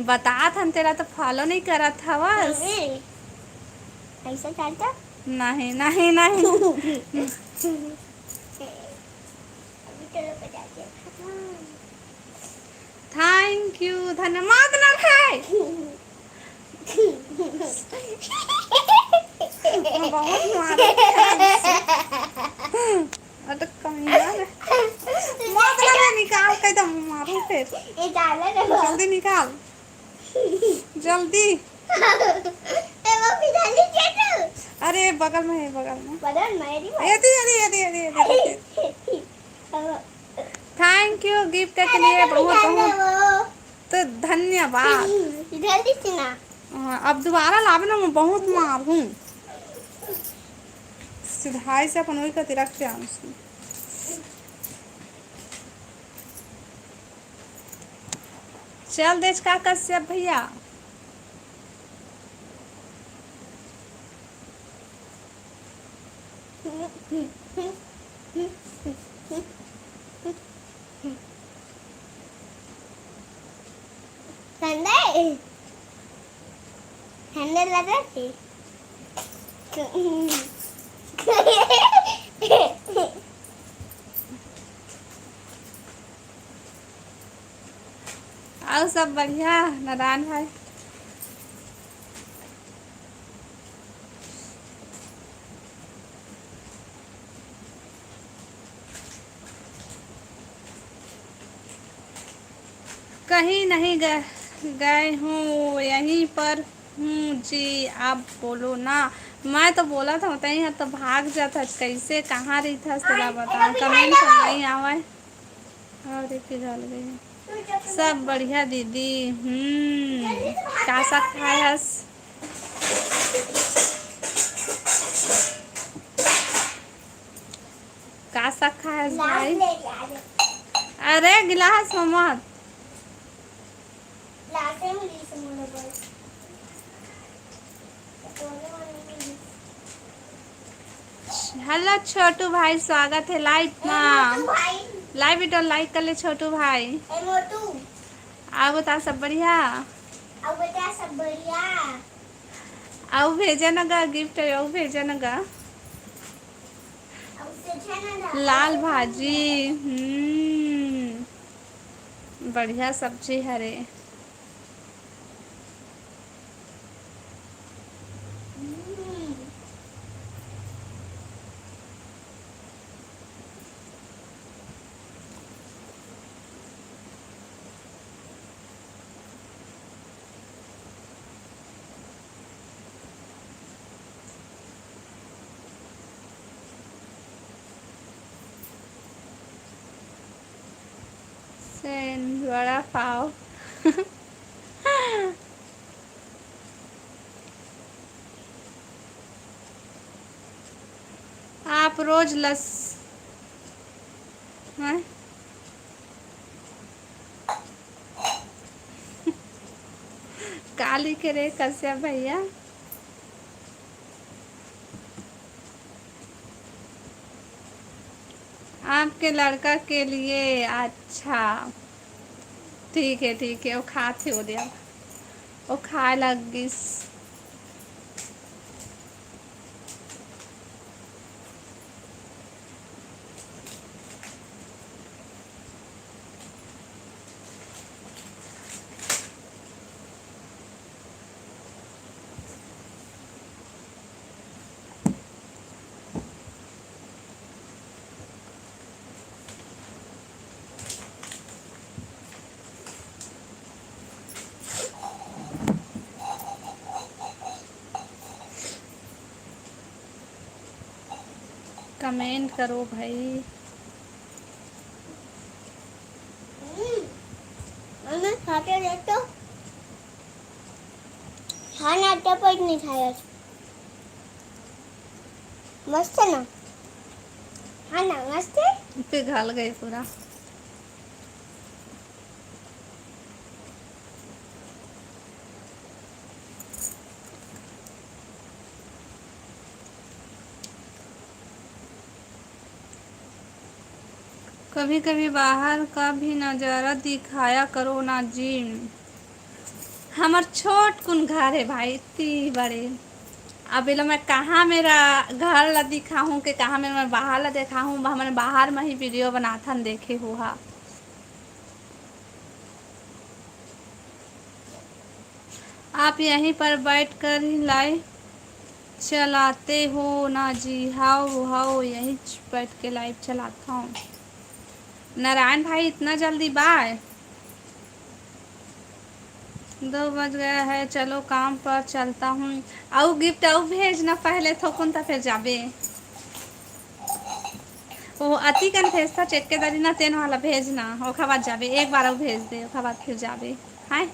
S1: बता था तेरा तो फॉलो नहीं करा था बस।
S2: ऐसा चाहता
S1: नहीं नहीं नहीं।
S2: अभी चलो बजाते हैं।
S1: थैंक यू, धन्यवाद ना है। मैं बहुत मार अटक कमीना रे। मत ना निकाल के दम मारू फिर।
S2: ये डाला ना
S1: जल्दी निकाल, जल्दी।
S2: ए वो भी डाली क्या तो
S1: अरे बगल में है, बगल में।
S2: बदन मेरी
S1: यदि यदि यदि यदि यदि। थैंक यू गिफ्ट के लिए बहुत बहुत तो धन्यवाद।
S2: इधर दिखती ना।
S1: हाँ, अब दोबारा लावे ना, मैं बहुत मार हूँ। सिधाई से अपन वही का तिरक के आंसू। चल देश का कश्यप भैया।
S2: संडे हैंडल लगा थी।
S1: और सब बढ़िया नारायण भाई। कहीं नहीं गए हूँ, यहीं पर हूँ जी। आप बोलो ना। मैं तो बोला था बताइए तो भाग जाता। कैसे कहाँ रही था तेरा बता, कमेंट नहीं आवा। और एक डाल गई। सब बढ़िया दीदी। का सा खाए हस? का सा खाए हस भाई? अरे गिलास मत। हेलो छोटू भाई, स्वागत है लाइव में। लाइव वीडियो लाइक कर ले छोटू भाई। आओ बता सब बढ़िया। आओ भेजा न गा गिफ्ट, आओ भेजा न गा लाल भाजी। बढ़िया सब्जी हरे। बड़ा पाव। आप रोज हैं? काली के रे कश्यप भैया। आपके लड़का के लिए। अच्छा ठीक है वो खाते हो दिया, वो खाए लगी। कमेंट करो भाई।
S2: खाते देखो, खाना टपक नहीं खाया। मस्त है ना खाना, मस्त है।
S1: पिघल गए पूरा। कभी कभी बाहर का भी नज़ारा दिखाया करो ना जी। हमार छोट कुन घर है भाई, इतनी बड़े। अब इला मैं कहाँ मेरा घर ला दिखाऊँ कि कहाँ मैं बाहर ला दिखाऊँ। मैंने बाहर में ही वीडियो बनाथा देखे हुआ। आप यहीं पर बैठ कर ही लाइव चलाते हो ना जी। हाउ हाउ यहीं बैठ के लाइव चलाता हूँ। नारायण भाई इतना जल्दी बाय। 2 बज गया है, चलो काम पर चलता हूँ। आओ गिफ्ट आओ भेजना पहले थोकुन तो फिर जाबे। वो अति कन भेजता चेक के दरी ना तेन वाला भेजना, ओखा बाद जाबे। एक बार भेज दे, ओखा बाद फिर जाबे। हाय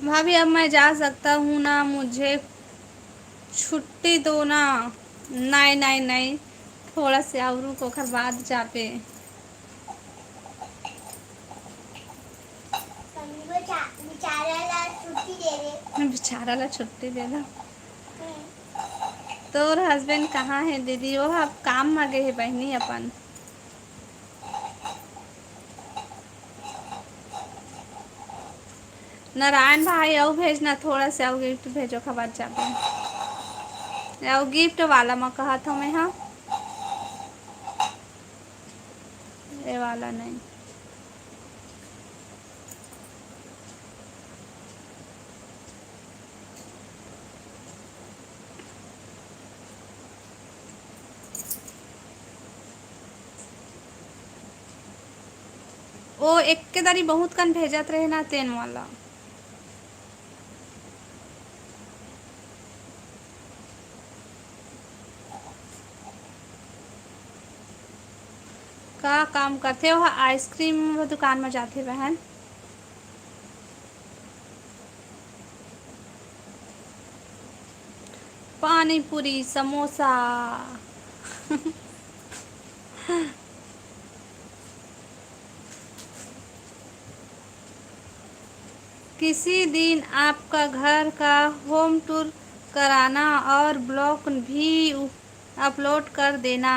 S1: भाभी, अब मैं जा सकता हूँ ना, मुझे छुट्टी दो ना। नहीं नहीं नहीं, थोड़ा से और रुको, ओखर बाद जाबे। बेचारा ला छुट्टी दे दो। तोर हस्बैंड कहाँ है दीदी? वो अब काम में गए है बहनी अपन। नारायण भाई आओ भेजना, थोड़ा सा आओ गिफ्ट भेजो, खबर जाबे। आओ गिफ्ट वाला मैं कहा था मैं। हाँ ये वाला नहीं। वो एक के दारी बहुत कन भेजत रहे ना तेन वाला। का काम करते हो? आइसक्रीम दुकान में जाते बहन। पानी पूरी समोसा। किसी दिन आपका घर का होम टूर कराना और ब्लॉग भी अपलोड कर देना।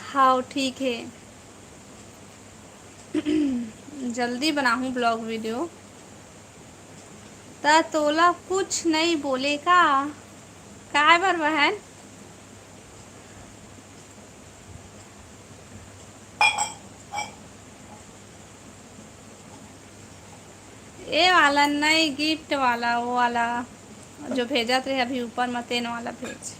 S1: हाँ ठीक है, जल्दी बनाऊँ ब्लॉग वीडियो। ता तोला कुछ नहीं बोलेगा काय बर बहन? ये वाला नहीं, गिफ्ट वाला, वो वाला जो भेजा थे अभी ऊपर में तेन वाला भेज।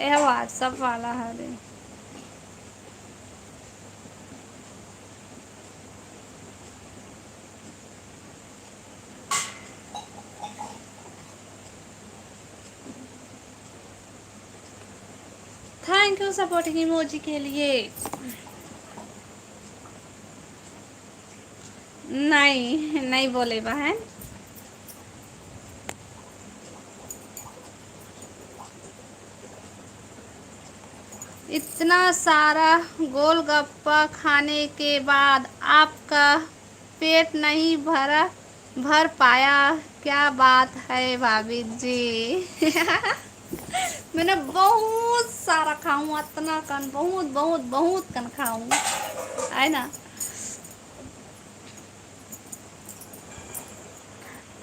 S1: यह व्हाट्सअप वाला है रे। थैंक यू सपोर्टिंग इमोजी के लिए। नहीं नहीं बोले बहन। इतना सारा गोलगप्पा खाने के बाद आपका पेट नहीं भर पाया, क्या बात है भाभी जी? मैंने बहुत सारा खाऊं, इतना कन बहुत बहुत बहुत कन खाऊं, है ना।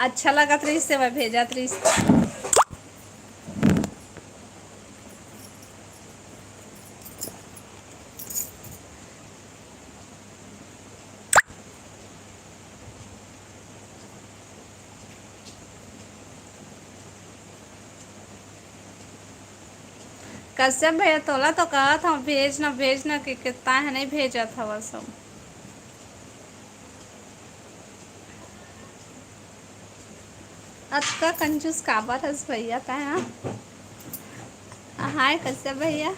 S1: अच्छा लगा तो इससे मैं भेजा तो कश्यप भैया तोला तो कहा था भेजना कि कितना है, नहीं भेजा था वह सब। अतका कंजूस काबर हस भैया ता है। हाय कश्यप भैया।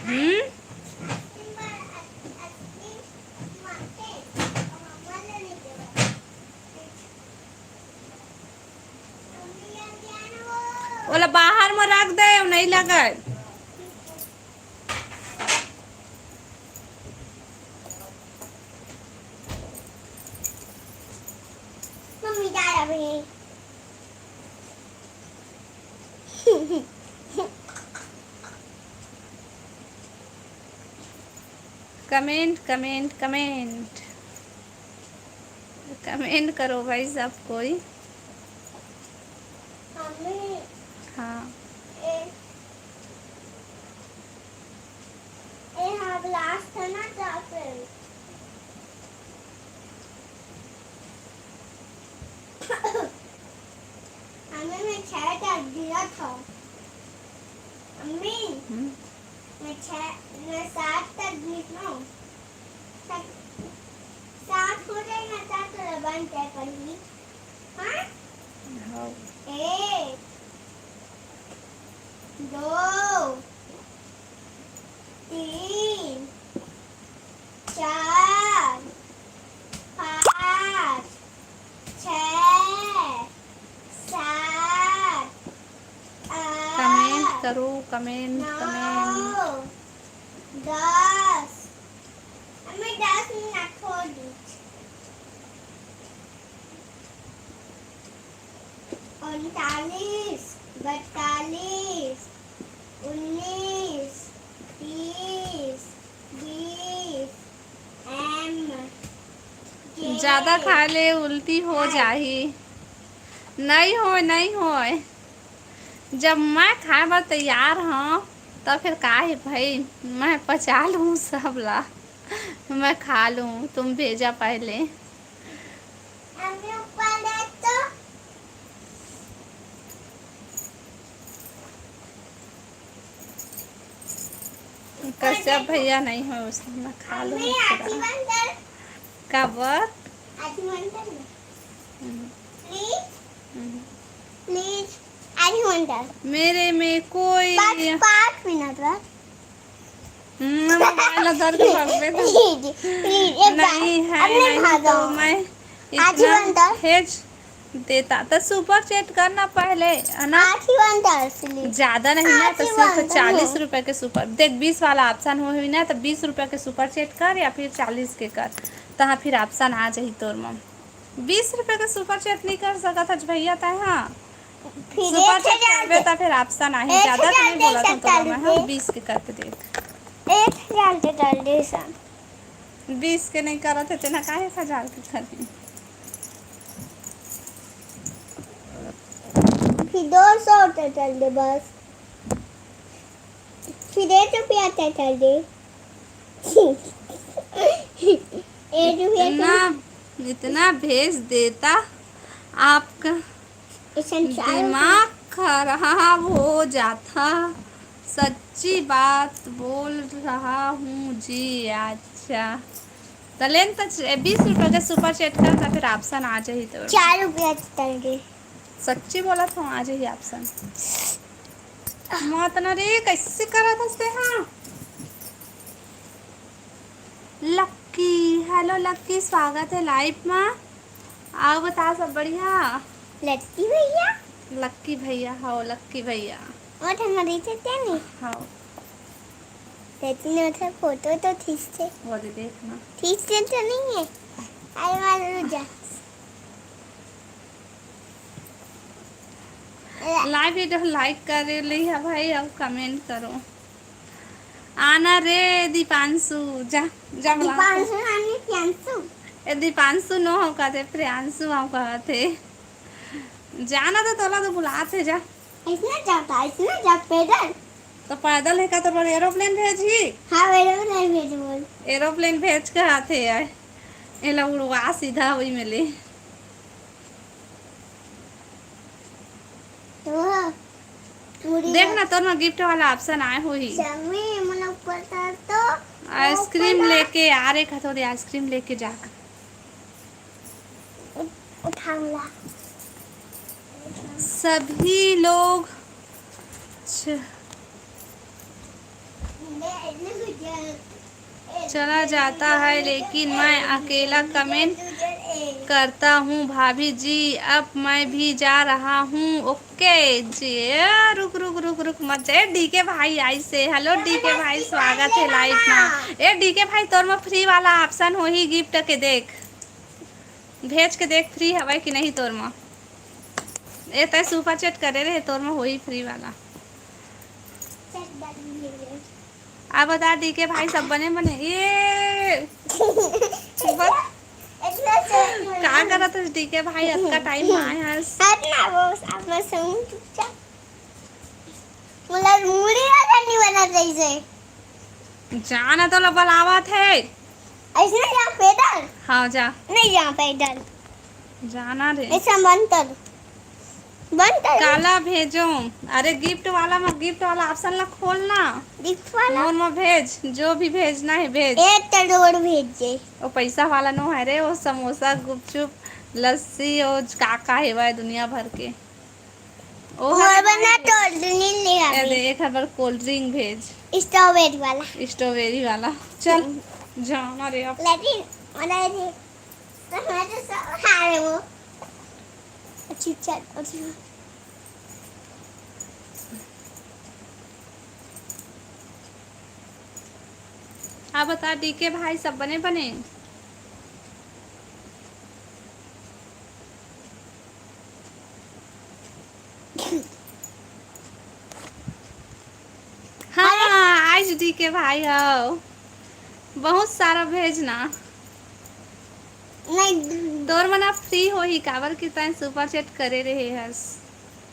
S1: हम्म। बोला बाहर में रख दे, नहीं लगा।
S2: मम्मी जा रही है।
S1: कमेंट कमेंट कमेंट कमेंट करो भाई सब कोई।
S2: मम्मी
S1: हाँ
S2: हाँ ग्लास था ना जा फिर। मम्मी मैं 6 तक दिया था। मम्मी मैं 7 तक दिया। 7 हो जाएगा 7 तो बन क्या करूँगी? हाँ?
S1: हाँ।
S2: 1 2 3 4 5 6 7
S1: कमेंट
S2: 8
S1: करो, कमेंट
S2: 9 10। हमें 10 मिनट हो दी। 39 42 19 30 20
S1: ज्यादा खा ले उल्टी हो जाही। नहीं हो नहीं हो, जब मैं खाए बर तैयार हूँ तो फिर का है भाई, मैं पचा लूँ सब ला, मैं खा लूँ, तुम भेजा पहले।
S2: हमें ऊपर दे तो
S1: कश्यप भैया नहीं हो उसमें, मैं खा लूँ
S2: हमें आजी बंदर
S1: कबर।
S2: आजी बंदर प्लीज
S1: हम्म।
S2: प्लीज आजी बंदर
S1: मेरे में कोई
S2: 5 मिनट बाद
S1: मोबाइल दर्द कर पे था।
S2: प्लीज एक बार
S1: नहीं है,
S2: अब नहीं
S1: नहीं
S2: भागो।
S1: तो मैं
S2: आज ही
S1: इतना
S2: बनता
S1: भेज देता तो सुपर चैट करना पहले है ना।
S2: आज ही बनता इसलिए
S1: ज्यादा नहीं ना,
S2: आज
S1: तो
S2: ही
S1: सिर्फ
S2: बनता
S1: 40
S2: है।
S1: रुपए के सुपर देख 20 वाला ऑप्शन हो ना, तो 20 रुपए के सुपर चैट कर या फिर 40 के कर, तहाँ फिर ऑप्शन आ जाही तोर में। 20 रुपए के सुपर चैट नहीं कर सका था भैया था। हाँ
S2: फिर
S1: सुपर
S2: 1000
S1: चैट करबे तो फिर ऑप्शन आ ही, ज्यादा तो नहीं बोला था तो मैं। हाँ 20 के करके देख।
S2: 1000 के कर दे सन
S1: 20 के नहीं करत थे ना, काहे 1000 के करती।
S2: फिर 200 के कर दे बस। फिर 1 रुपया के कर दे। 1 रुपया
S1: इतना भेज देता आपका दिमाग खराब हो जाता। सच्ची बात बोल रहा हूँ जी। अच्छा तो लेन तो 20 रुपए का सुपर चैट करता फिर ऑप्शन आ जाही तो।
S2: 4 रुपया के कर दे।
S1: सच्ची बोला तो आ जाही ऑप्शन। मत न रे कैसे करा था से। हाँ लक्की, हेलो लक्की, स्वागत है लाइव में। आओ बता सब बढ़िया।
S2: लट्टी भैया
S1: लक्की भैया, हाँ लक्की भैया,
S2: और हमारी चलते नहीं
S1: हाँ
S2: लेकिन उधर फोटो तो ठीक से
S1: वो दे देखना।
S2: तो नहीं है। अरे मालूम जा
S1: लाइव वीडियो लाइक कर ली है भाई, अब कमेंट करो। आना रे दीपांशु, जा जा बुला।
S2: दीपांशु नानी प्रियांशु
S1: ए दीपांशु नो हम कहते, प्रियांशु हम कहते। जाना तो तोला तो बुलाते जा।
S2: इसने जा पैदल।
S1: तो पैदल है का तो बड़े एरोप्लेन भेजी।
S2: हाँ मेरे को नहीं भेज बोल।
S1: एरोप्लेन भेज के आते है ये लोग उड़वा सीधा वही मिले।
S2: तो
S1: देखना तो ना गिफ्ट वाला ऑप्शन आए हो ही।
S2: समय मन ऊपर था तो
S1: आइसक्रीम लेके आ रे का, थोड़ी आइसक्रीम लेके जाकर
S2: उठाऊंगा।
S1: सभी लोग चला जाता है लेकिन मैं अकेला कमेंट करता हूँ भाभी जी। अब मैं भी जा रहा हूँ। ओके जी, रुक रुक रुक रुक मत जा। डीके भाई आई से हेलो डीके भाई, स्वागत है लाइव में। ए डीके भाई तोर में फ्री वाला ऑप्शन हो ही गिफ्ट के देख, भेज के देख फ्री हवा कि नहीं तोर में। ए तय सुपर चैट करे रहे तोर में हो ही फ्री वाला। अब बता डीके भाई सब बने बने ये क्या करा था डीके भाई, अब का टाइम आया है।
S2: अपना वो अपना संग चुपचाप मतलब मूड़ी ना करनी बना जैसे
S1: जाना तो लो बलावा थे।
S2: ऐसे जा पैदल।
S1: हाँ जा,
S2: नहीं जा पैदल
S1: जाना रे।
S2: ऐसा बंद कर
S1: काला भेजो। अरे गिफ्ट वाला ऑप्शन ला खोलना,
S2: गिफ्ट वाला
S1: मोर में भेज, जो भी भेजना है भेज।
S2: 1 करोड़ भेजे।
S1: वो पैसा वाला नो है रे, वो समोसा गुपचुप लस्सी और काका है वह दुनिया भर के। ओ
S2: और बना तो नहीं ले आ
S1: दे एक बार कोल्ड ड्रिंक भेज, स्ट्रॉबेरी वाला। चल जाना रे अब।
S2: लेकिन मतलब मैं तो सब हारे वो अच्छी चल अच्छी।
S1: हाँ बता डीके भाई सब बने बने। हाँ आज डीके भाई हो, बहुत सारा भेजना।
S2: नहीं
S1: तोर मना फ्री हो ही काबर की तय सुपर चैट करे रहे हस।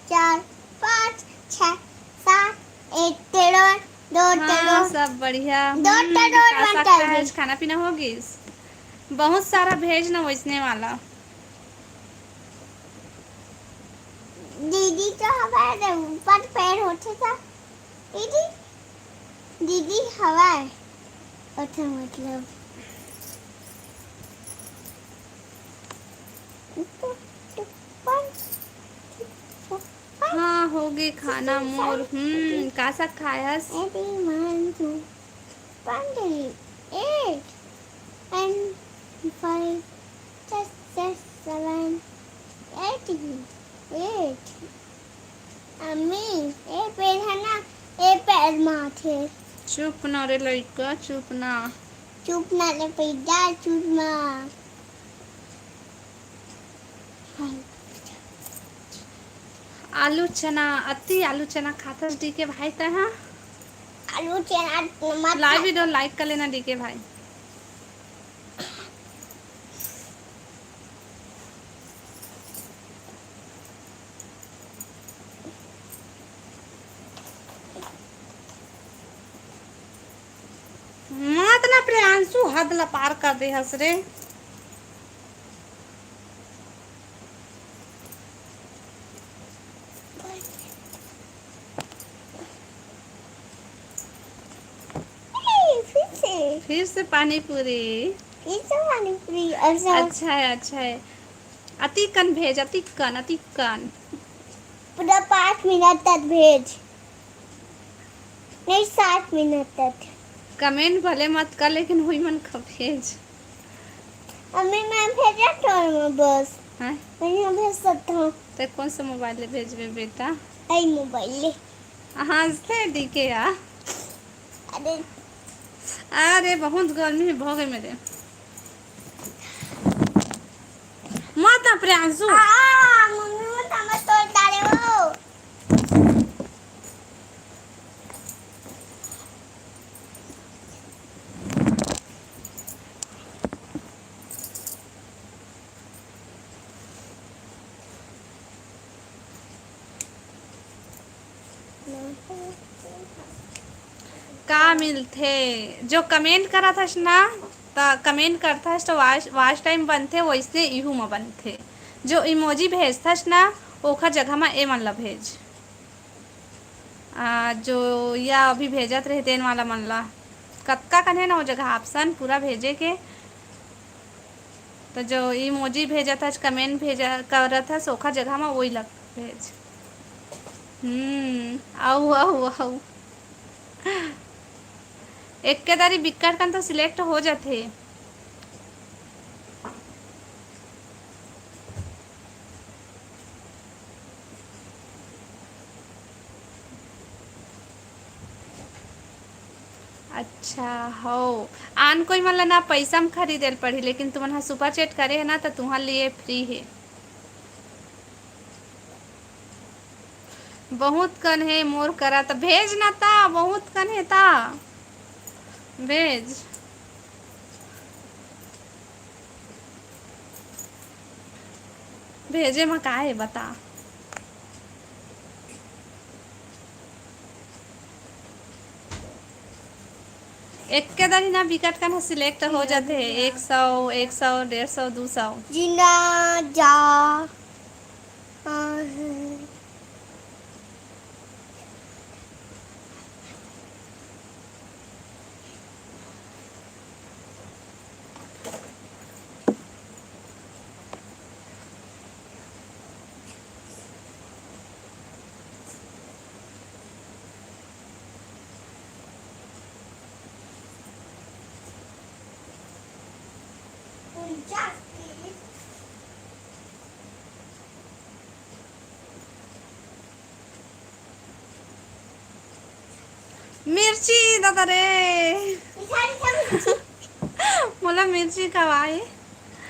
S2: 4 5 6 7 1 करोड़ 2 करोड़
S1: हाँ सब बढ़िया।
S2: 2 करोड़ बनता है।
S1: भेज खाना पीना होगी, बहुत सारा भेजना वैसने वाला।
S2: दीदी तो हमारे ऊपर पैर होते था। दीदी हवा है होता मतलब
S1: हाँ होगी खाना मोर। का सा खायस।
S2: 1, 8 and 5, 6, 7, 8, 8. अम्मी ये पैर है ना, ये पैर माथे।
S1: चुप ना रे लड़का, चुप ना।
S2: चुप ना रे पैदा, चुप ना।
S1: आलू चना, अति आलू चना खाता डी के भाई तहा।
S2: आलू चना मत
S1: लाइव वीडियो लाइक कर लेना डी के भाई। मत ना प्रियांशु, हद ला पार कर दे हंस रे। फिर से पानी पूरी। अच्छा है, अच्छा है। अति कन भेज, अति कन, अति कन।
S2: पूरा 5 मिनट तक भेज, नहीं 7 मिनट तक।
S1: कमेंट भले मत कर लेकिन हुई मन का भेज।
S2: अम्मी मैं भेजा तो बस
S1: हैं?
S2: मैं भेज सकता हूँ।
S1: तो कौन सा मोबाइल ले भेजबे बेटा?
S2: आई मोबाइल ले।
S1: हंसते डी के या।
S2: अरे
S1: अरे बहुत गर्मी हो गई मेरे। मत ना प्रियांशु।
S2: मम्मी वो टमाटर तोड़ डाले हो।
S1: का मिलते जो कमेंट करा था ना, तो कमेंट करता है तो वाच टाइम बनते वैसे इहू में बनते। जो इमोजी भेजता ना ओखर जगह में ए मन ला भेज। जो या अभी भेजत रहे तेन वाला मन ला कतका कन है ना वो जगह ऑप्शन पूरा भेजे के। तो जो इमोजी भेजा था, कमेंट भेजा कर था सोखा जगह में वही लग भेज। आओ आओ आओ। एक के दारी बिक्कट कन तो सिलेक्ट हो जाते। अच्छा हो आन कोई मतलब ना पैसा में खरीदे पड़ी, लेकिन तुमन सुपर चैट करे है ना तो तुम्हारे लिए फ्री है। बहुत कन है मोर करा तो भेज ना ता, बहुत कन है ता भेज। भेजे में का है बता। एक के दारी ना विकेट का ना सिलेक्ट हो जाते हैं 100 100 150 200।
S2: जीना जा
S1: मिर्ची दादा रे मोला मिर्ची खवाए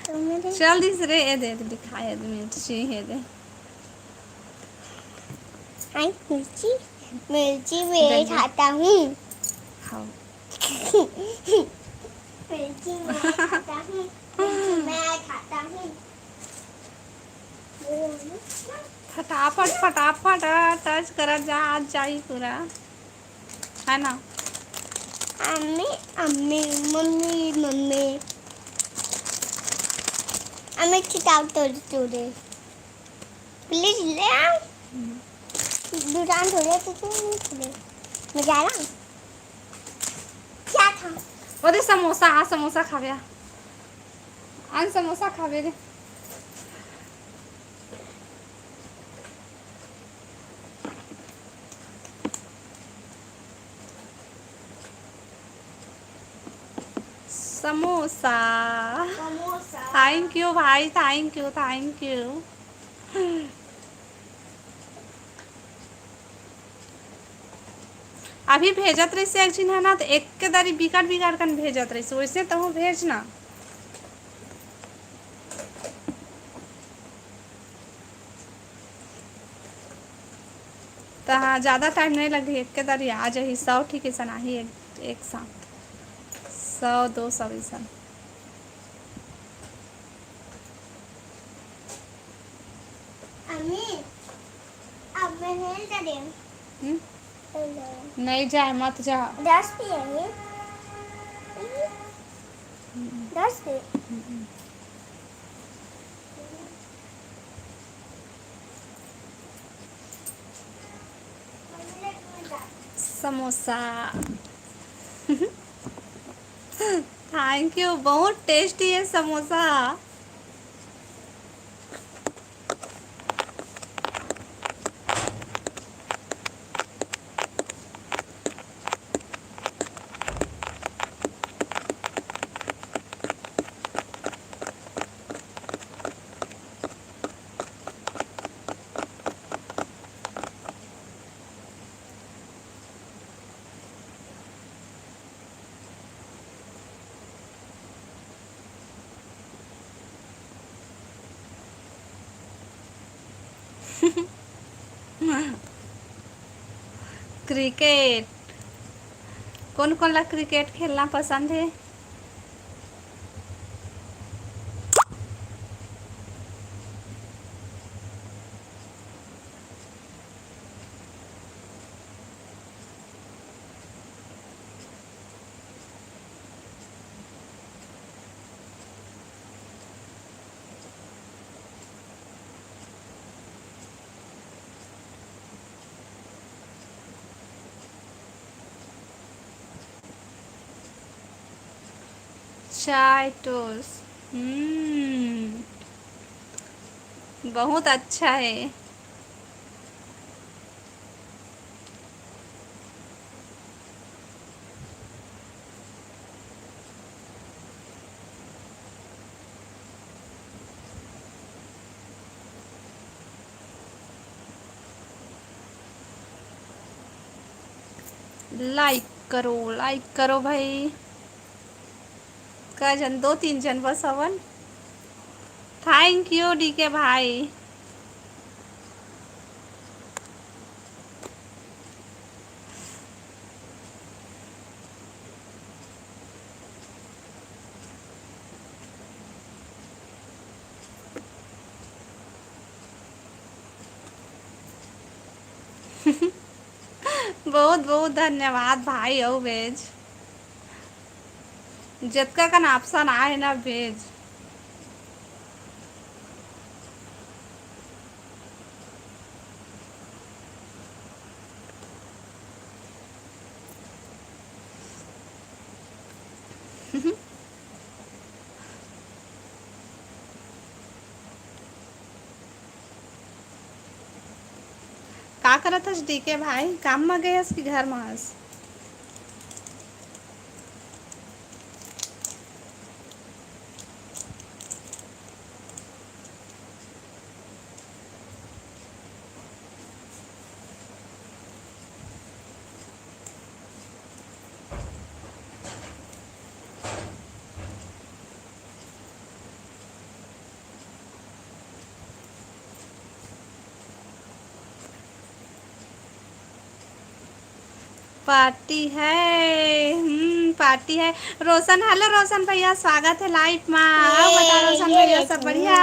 S1: चल दिस रे ए दे दिखाए मिर्ची है दे।
S2: हाय मिर्ची, मिर्ची मैं खाता हूँ।
S1: हाँ
S2: मिर्ची मैं खाता हूँ, मिर्ची मैं खाता हूँ।
S1: फटाफट फटाफट टच करा जा आज जाई पूरा है ना।
S2: अम्मी अम्मी मम्मी मम्मी अम्मी किताब तोड़ दे प्लीज ले आओ। दुकान थोड़े थोड़े मैं जा रहा हूँ। क्या था
S1: वो दे समोसा, आ समोसा खावे आन समोसा खावे रे। समोसा।
S2: समोसा।
S1: थैंक यू भाई, थैंक यू थैंक यू। अभी भेजत रही से एक है ना, तो एक के दारी बिगाड़ बिगाड़ कर भेजत रही से, वैसे तो भेजना। तो हाँ, ज़्यादा टाइम नहीं लगे, एक के दारी आ जाही 100 ठीक है ही एक साथ 100 200 ऐसा।
S2: अम्मी अब मैं नहीं करें।
S1: नहीं जाए मत जा।
S2: 10 पिएंगे। 10 दे।
S1: समोसा। थैंक यू, बहुत टेस्टी है समोसा। क्रिकेट, कौन कौन ला क्रिकेट खेलना पसंद है? चाय टोस्ट। बहुत अच्छा है। लाइक करो भाई। का जन 2-3 जन बस हवन। थैंक यू डीके भाई। बहुत बहुत धन्यवाद भाई। ओ भेज जितका का ऑप्शन आए ना भेज। का करत हस डीके भाई? काम में गए हस कि घर में हस? पार्टी है, पार्टी है। रोशन, हेलो रोशन भैया, स्वागत है लाइव में। आओ बता रोशन भैया, सब बढ़िया?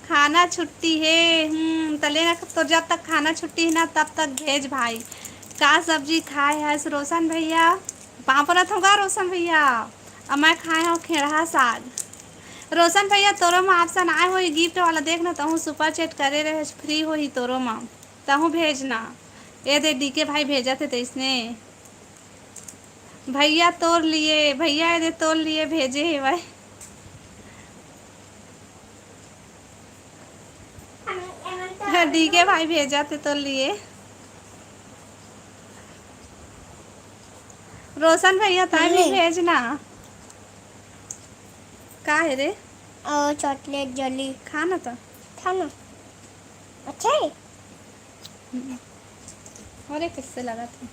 S1: खाना छुट्टी है। तले ना, तो जब तक खाना छुट्टी है ना तब तक भेज भाई। का सब्जी खाए है रोशन भैया? पापड़ होगा रोशन भैया। और मैं खाए हूँ खेड़ा साग। रोशन भैया तोरो में ऑप्शन आए हो गिफ्ट वाला, देखना तहूँ सुपर चैट करे रहे, फ्री हो ही तोरो में, तहूँ भेजना। ये दे डीके भाई भेजा थे तो इसने भैया तोड़ लिए, भैया ये दे तोड़ लिए भेजे है भाई। डीके भाई भेजा थे तो लिए। रोशन भैया टाइम भी भेजना। का है रे?
S2: और चॉकलेट जली
S1: खा ना तो।
S2: था ना। अच्छा है।
S1: अरे किससे लगा था?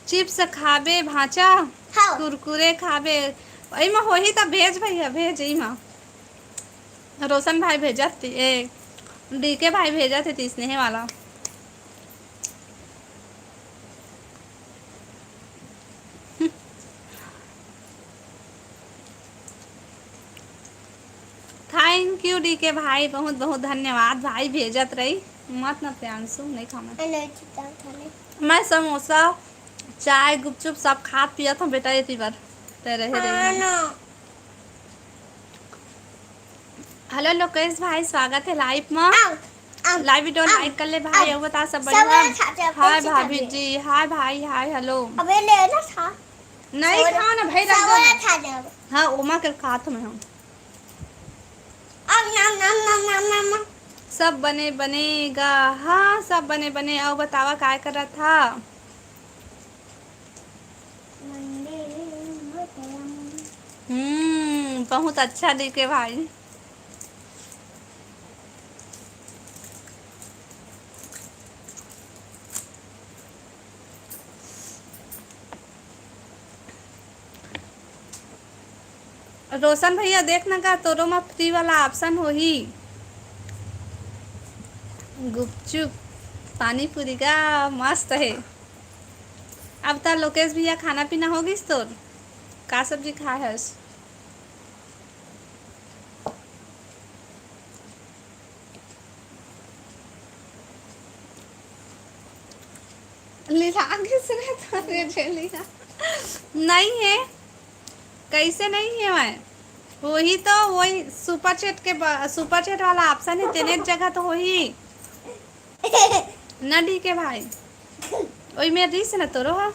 S1: चिप्स खाबे भाचा,
S2: हाँ
S1: कुरकुरे खाबे। इमा होही त भेज भैया, भेज इमा। रोशन भाई भेजा थी, ए डीके भाई भेजा थे ती स्नेह वाला। थैंक यू डीके भाई, बहुत बहुत धन्यवाद भाई, भेजत रही। मत ना प्यांशु, नहीं खाना। मैं समोसा चाय गुपचुप सब खा पिया था बेटा ये बार। रहे रही। हेलो लोकेश भाई, स्वागत है लाइव में। लाइव वीडियो लाइक कर ले भाई, और बता सब बढ़िया। हाय भाभी जी, हाय भाई, हाय हेलो।
S2: अबे ले ना था।
S1: नहीं खा ना भाई, रख दो। हाँ ओमा के खा तो मैं हूँ। सब बने बनेगा, हाँ सब बने बने। और बतावा काय कर रहा था? बहुत अच्छा दिखे भाई। रोशन भैया देखना का तोरो में फ्री वाला ऑप्शन हो ही। गुपचुप पानी पूरी का मस्त है। अब तो लोकेश भैया खाना पीना होगी तोर? का सब्जी खा है? लीला किसने तारे लिया? नहीं है, कैसे नहीं है? मैं वही तो, वही सुपर चैट वाला ऑप्शन है तेने जगह तो वही न डी के भाई, वही में रीस न तो रहा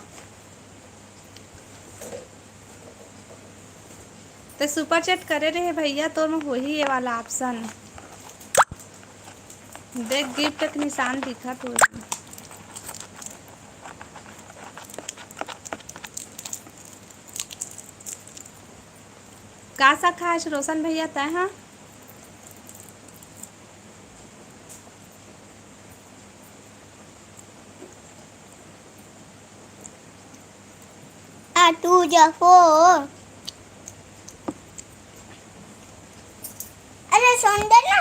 S1: तो सुपर चैट करे रहे भैया, तो में वही है वाला ऑप्शन। देख गिफ्ट के निशान दिखा तो। का सा खास रोशन भैया तय? हाँ
S2: तू जफो। अरे सुन देना।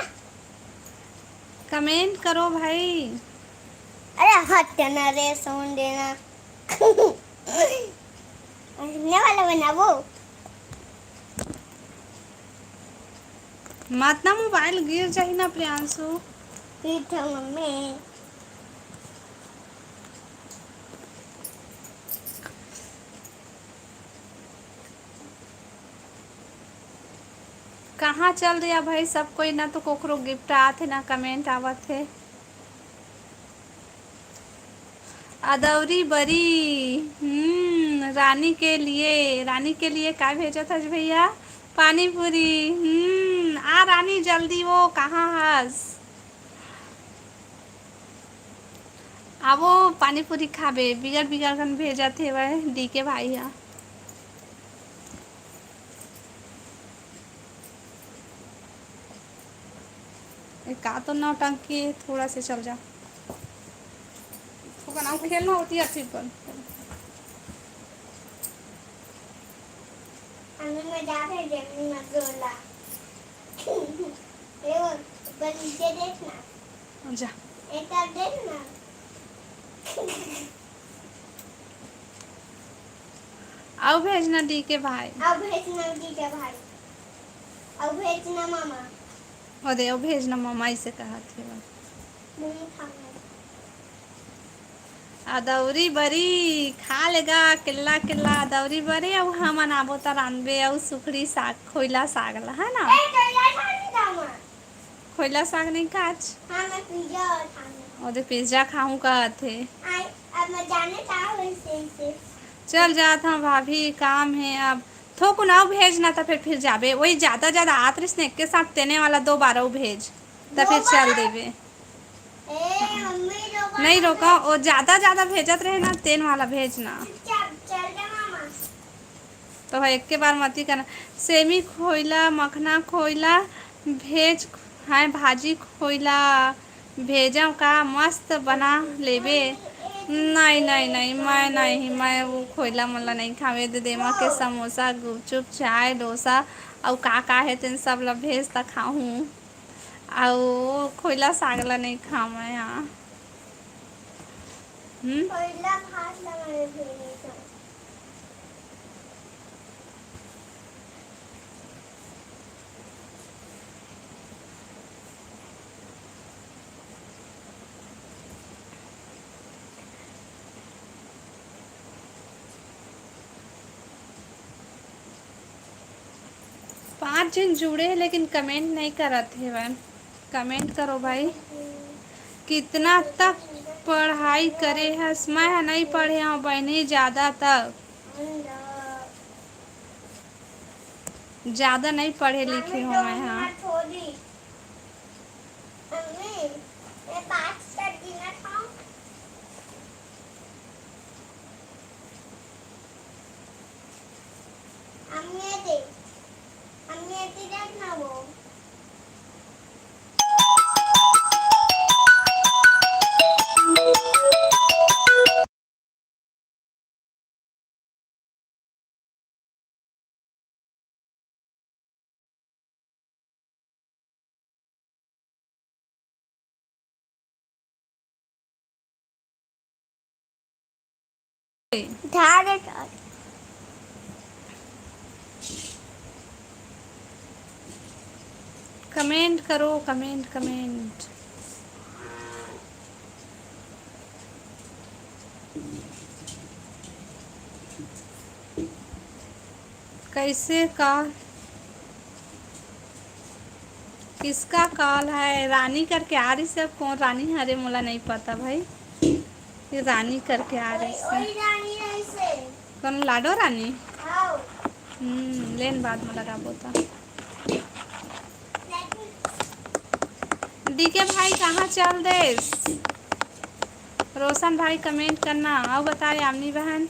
S1: कमेंट करो भाई।
S2: अरे हट ना रे, सुन देना। हंसने वाला बना वो।
S1: मत ना मोबाइल गिर जाए ना प्रियांशु।
S2: ठीक है मम्मी।
S1: कहाँ चल रहा भाई सब कोई? ना तो कोकरो गिफ्ट आते ना कमेंट आवत है। अदौरी बरी रानी के लिए, रानी के लिए क्या भेजा था भैया? पानी पूरी। आ रानी जल्दी, वो कहाँ हस? आवो पानी पूरी खाबे। बिगड़ बिगड़ कर भेजा थे वह डी के भाई। यहाँ का तो नौटंकी है, थोड़ा से चल जा। तो नाम खेलना होती है अच्छी पर।
S2: में जा रहे जमीन में गोला। ये वो नीचे देखना।
S1: जा
S2: एक और देखना।
S1: आओ भेजना डी के भाई।
S2: अब भेजना डी के भाई। अब भेजना मामा।
S1: और दे भेजना मामा से कहा थे।
S2: नहीं खाना।
S1: अदौरी बरी खा लेगा किल्ला किल्ला अदौरी बरी। अब हम अनाबो तरानबे और सुखड़ी साग, खोइला साग ला है ना। खोइला साग नहीं खाच?
S2: हाँ मैं पिज्जा और खाना।
S1: और दे पिज्जा खाऊं कहते।
S2: अब मैं जाने चाहूँ से।
S1: चल जात हम भाभी, काम है अब। थोक ना भेजना तो फिर जाबे वही ज्यादा ज्यादा आत स्नेक के साथ तेने वाला 2 बार भेज तो फिर चल देवे।
S2: मम्मी
S1: नहीं रोका, वो ज्यादा ज्यादा भेजत रहे ना, तेल वाला भेजना।
S2: चल जा मामा।
S1: तो है एक के बार मत ही करना। सेमी खोइला, मखना खोइला भेज है, भाजी खोइला भेजम का मस्त बना लेबे। नहीं नहीं नहीं, मैं नहीं, मैं वो खोइला मोला नहीं खावे दे देमा के समोसा गुपचुप चाय डोसा और का है तेन सब ला भेज तक खाऊं। और खोइला सागला नहीं खाऊं मैं यहाँ।
S2: पहिला भात लगाए भेने का।
S1: 5 जन जुड़े हैं लेकिन कमेंट नहीं करत है बहन। कमेंट करो भाई। कितना तक पढ़ाई करे हस? मैं नहीं पढ़े हूँ बहनी, ज़्यादा तक ज़्यादा नहीं पढ़े लिखे हूँ मैं। हाँ
S2: मैं बात कर दी ना खाऊं। अम्मी दे देखना वो। धार
S1: कमेंट करो, कमेंट कमेंट। कैसे कॉल? किसका कॉल है? रानी करके आ रही से। अब कौन रानी है? अरे मोला नहीं पता भाई, ये रानी करके आ रही से।
S2: रानी ऐसे
S1: कौन? लाडो रानी?
S2: आओ।
S1: लेन बाद में लगा बोता। डीके भाई कहाँ चल देस? रोशन भाई कमेंट करना। आओ बता यामिनी बहन।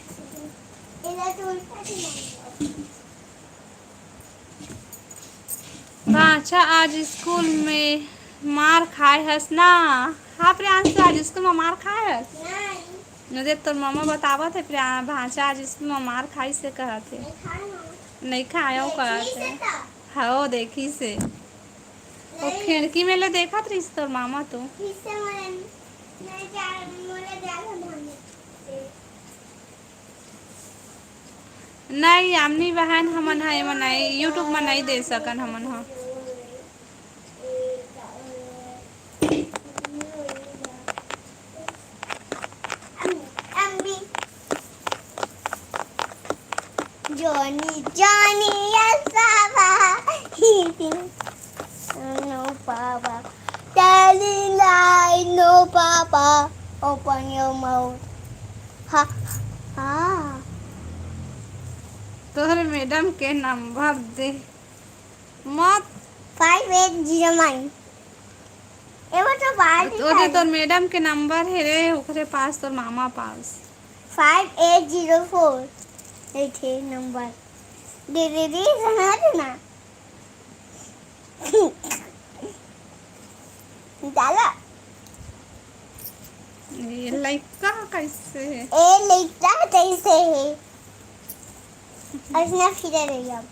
S1: अच्छा आज स्कूल में मार खाए हस ना? हाँ प्रियांश, आज स्कूल में मार खाए हस? मुझे तो मामा बतावा थे भाषा आज स्कूल में मार खाई से कहा थे। नहीं खाया कहा थे। हाँ देखी से वो खिड़की में ले देखा थी तो मामा तो। नहीं यामिनी बहन हमन है मन नहीं यूट्यूब में नहीं दे सकन हमन। हाँ
S2: Johnny, Johnny, yes, Papa. No, Papa. Daddy lie, no, Papa. Open your mouth. Ha, ha.
S1: तोहरे मैडम के नंबर दे मत।
S2: 5809. ये वो तो बात ही
S1: ओदे तोर मैडम के नंबर है रे ओकरे पास, तोर मामा पास।
S2: 5804. थे नंबर दीदी सुना देना। डाला
S1: ये लड़का कैसे है?
S2: ए लड़का कैसे है? उसने फिर रही अब।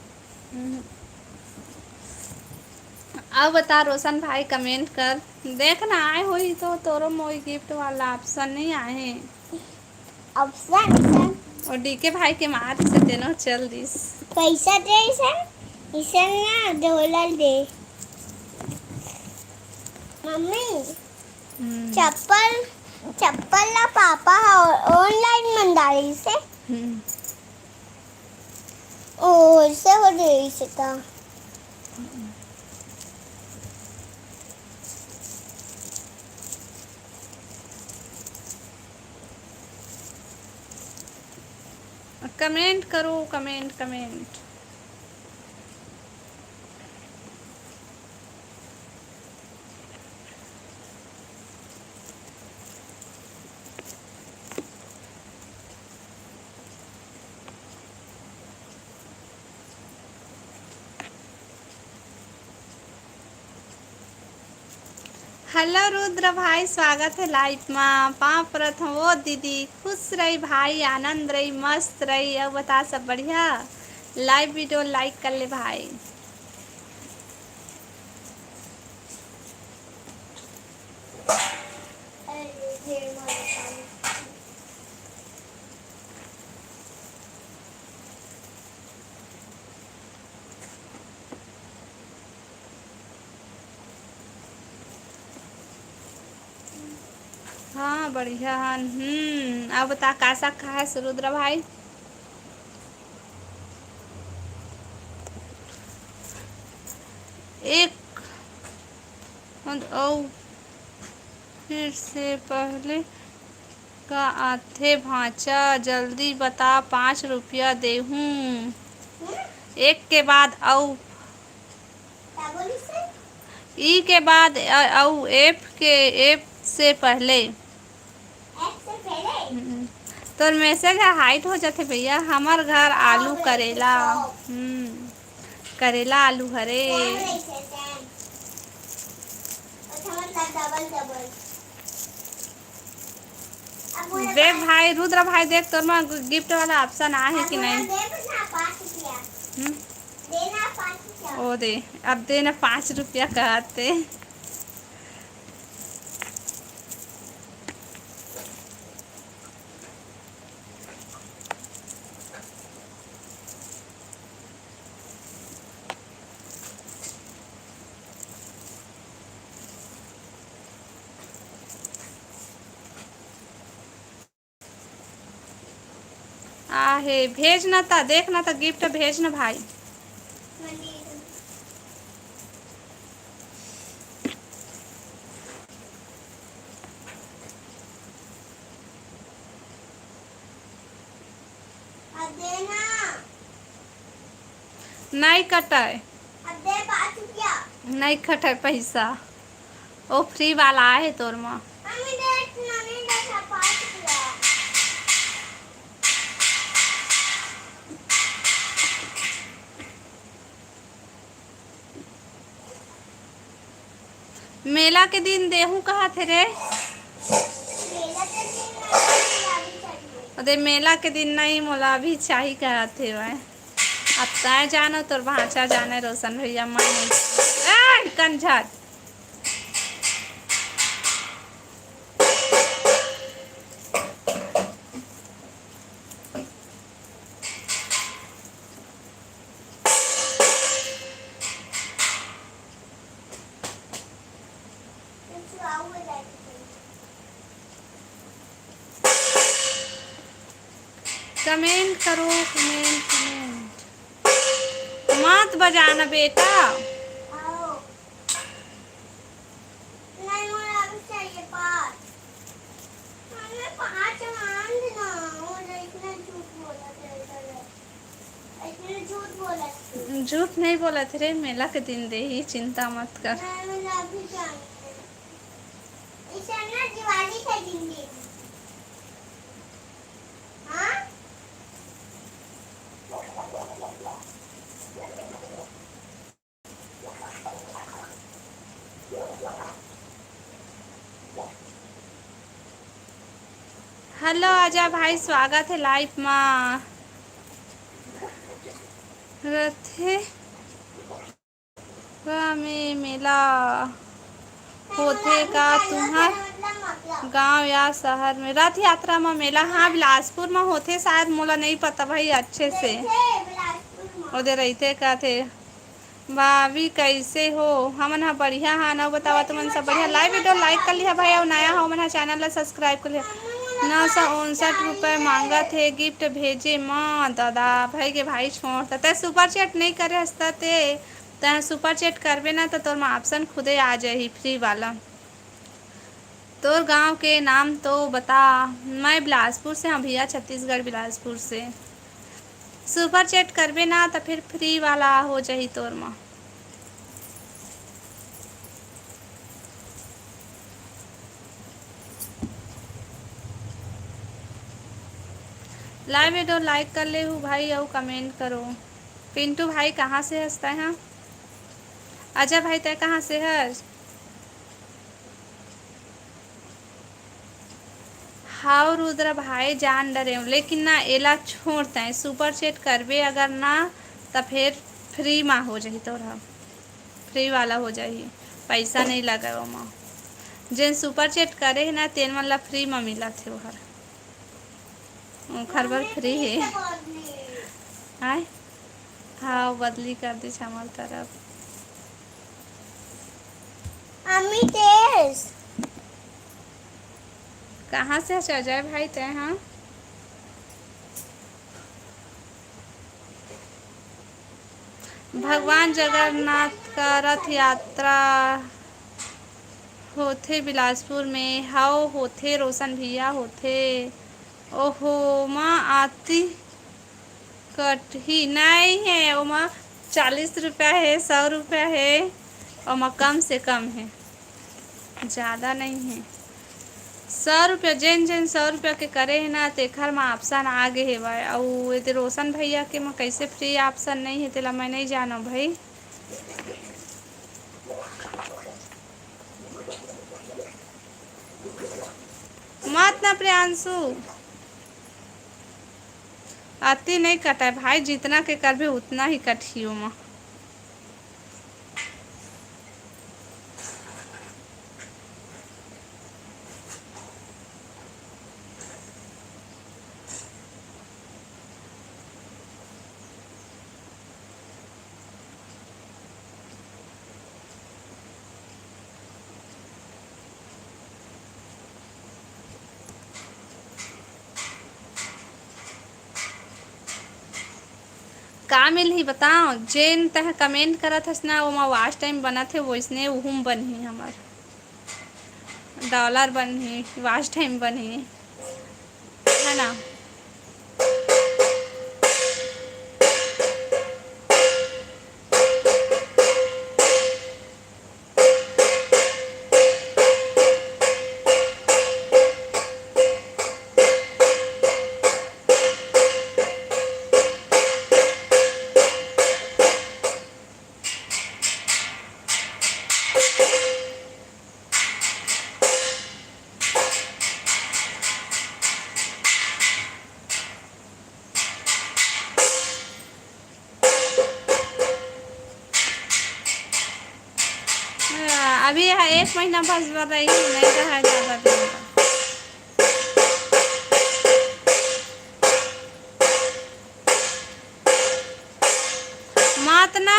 S1: अब बता रोशन भाई कमेंट कर देखना आए हुई तो तोरो मोई गिफ्ट वाला ऑप्शन नहीं आए हैं।
S2: ऑप्शन
S1: और डीके भाई के मार से तेनो चल दिस
S2: पैसा दे इसे ना डॉलर दे। मम्मी चप्पल ला पापा ऑनलाइन मंगाई से। ओ से हो रही से था।
S1: कमेंट करो, कमेंट कमेंट। हेलो रुद्र भाई, स्वागत है लाइव में। पाँव प्रथम वो दीदी खुश रही, भाई आनंद रही, मस्त रही। अब बता सब बढ़िया। लाइव वीडियो लाइक कर ले भाई। हाँ बढ़िया। अब बता कैसा खा है रुद्र भाई। एक ओ फिर से पहले का आधे भांचा, जल्दी बता 5 रुपया दे हूँ। एक के बाद
S2: क्या बोली सर?
S1: ई के बाद एफ से पहले।
S2: एफ से पहले?
S1: तो मैसेज हाइट हो जाते भैया। हमार घर आलू करेला। करेला आलू हरे। देख भाई रुद्र भाई, देख तोर में गिफ्ट वाला ऑप्शन आ है कि नहीं। ओ दे, अब देना 5 रुपया कहते। आहे भेजना था, देखना था गिफ्ट भेजना भाई। नहीं कटे, नहीं कटे पैसा। ओ फ्री वाला है तोर में। मेला के दिन देहू कहा थे रे। अरे मेला के दिन नहीं, मोला भी चाहिए कहा थे वह। अब तय जानो तोर भाषा जाने रोशन भैया मन कंझट। कमेंट करो, कमेंट मत बजाना बेटा। झूठ नहीं बोला थे रे, मेला के दिन दे ही, चिंता मत कर।
S2: दिवाली का दिन दे।
S1: हेलो आजा भाई, स्वागत है लाइव में। रथे में मेला होथे का तुम्हार गांव या शहर में? रथ यात्रा में मेला हाँ बिलासपुर में होथे शायद, मोला नहीं पता भाई अच्छे से। उधर रहते का थे। भाभी कैसे हो? हमन हा बढ़िया। हाँ ना बतावा तुमन सब बढ़िया। लाइव वीडियो लाइक कर लिया भाई, और नया हो मन चैनल ला सब्सक्राइब कर लिया। 959 रुपये मांगा थे गिफ्ट भेजे माँ दादा भाई के भाई छोड़ता ते सुपर चैट नहीं करे हंसता ते सुपर चैट करबे ना तो तोर में ऑप्शन खुदे आ जाही फ्री वाला। तोर गांव के नाम तो बता। मैं बिलासपुर से। हाँ भैया छत्तीसगढ़ बिलासपुर से। सुपर चैट करबे ना तो फिर फ्री वाला हो जाही तोर में। लाइव वीडियो लाइक कर ले हूँ भाई, और कमेंट करो। पिंटू भाई कहाँ से हंसता है? अजय भाई तय कहाँ से हंस? हाउ रुद्र भाई जान डरे लेकिन ना एला छोड़ते हैं सुपर चैट करबे अगर ना तो फिर फ्री में हो जाही तोरा फ्री वाला हो जाही पैसा नहीं लगा ओमा जेन सुपर चैट करे है ना तेन वाला फ्री में मिला थे ओखर बर फ्री है आय हाँ बदली कर दी हमार तरफ
S2: अमितेश
S1: कहाँ से चल जाए भाई तय हाँ भगवान जगन्नाथ का रथ यात्रा होथे बिलासपुर में हाउ होथे रोशन भैया होथे ओहो माँ आती कटही नहीं है ओमा 40 रुपया है 100 रुपया है और कम से कम है ज़्यादा नहीं है 100 रुपया जेन 100 रुपया के करे है ना तेखर में ऑप्शन आगे है भाई और ये रोशन भैया के में कैसे फ्री ऑप्शन नहीं है तेला मैं नहीं जानो भाई मत ना प्रियांशु अति नहीं कटा भाई जितना के करबे उतना ही कटियो में का मिलही बताओ जेन तह कमेंट करत हस ना ओमा वाच टाइम बनत है वैसने उहुम बनही हमार डॉलर बनही वाच टाइम बनही है ना अभी 1 महीना बस रही नहीं रहा ज़्यादा दिन मत ना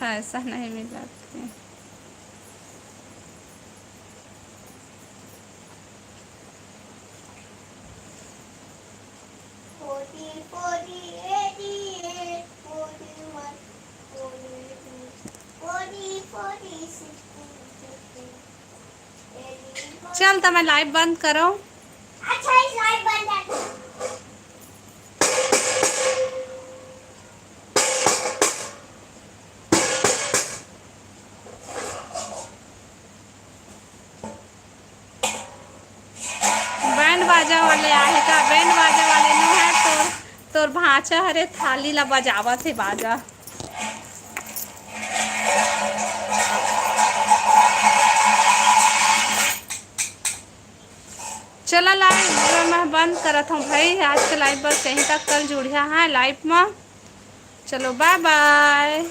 S1: पैसा नहीं मिला चल तो मैं लाइव बंद करो
S2: अच्छा इस लाइव बंद है
S1: बैंड बाजा वाले आहे का बैंड बाजा वाले नो है तोर भाचा हरे थाली ला बजावत है बाजा चला लाइव मैं बंद करत हूँ भाई आज के लाइव बस कहीं तक कल जुड़िया है लाइव में चलो बाय बाय।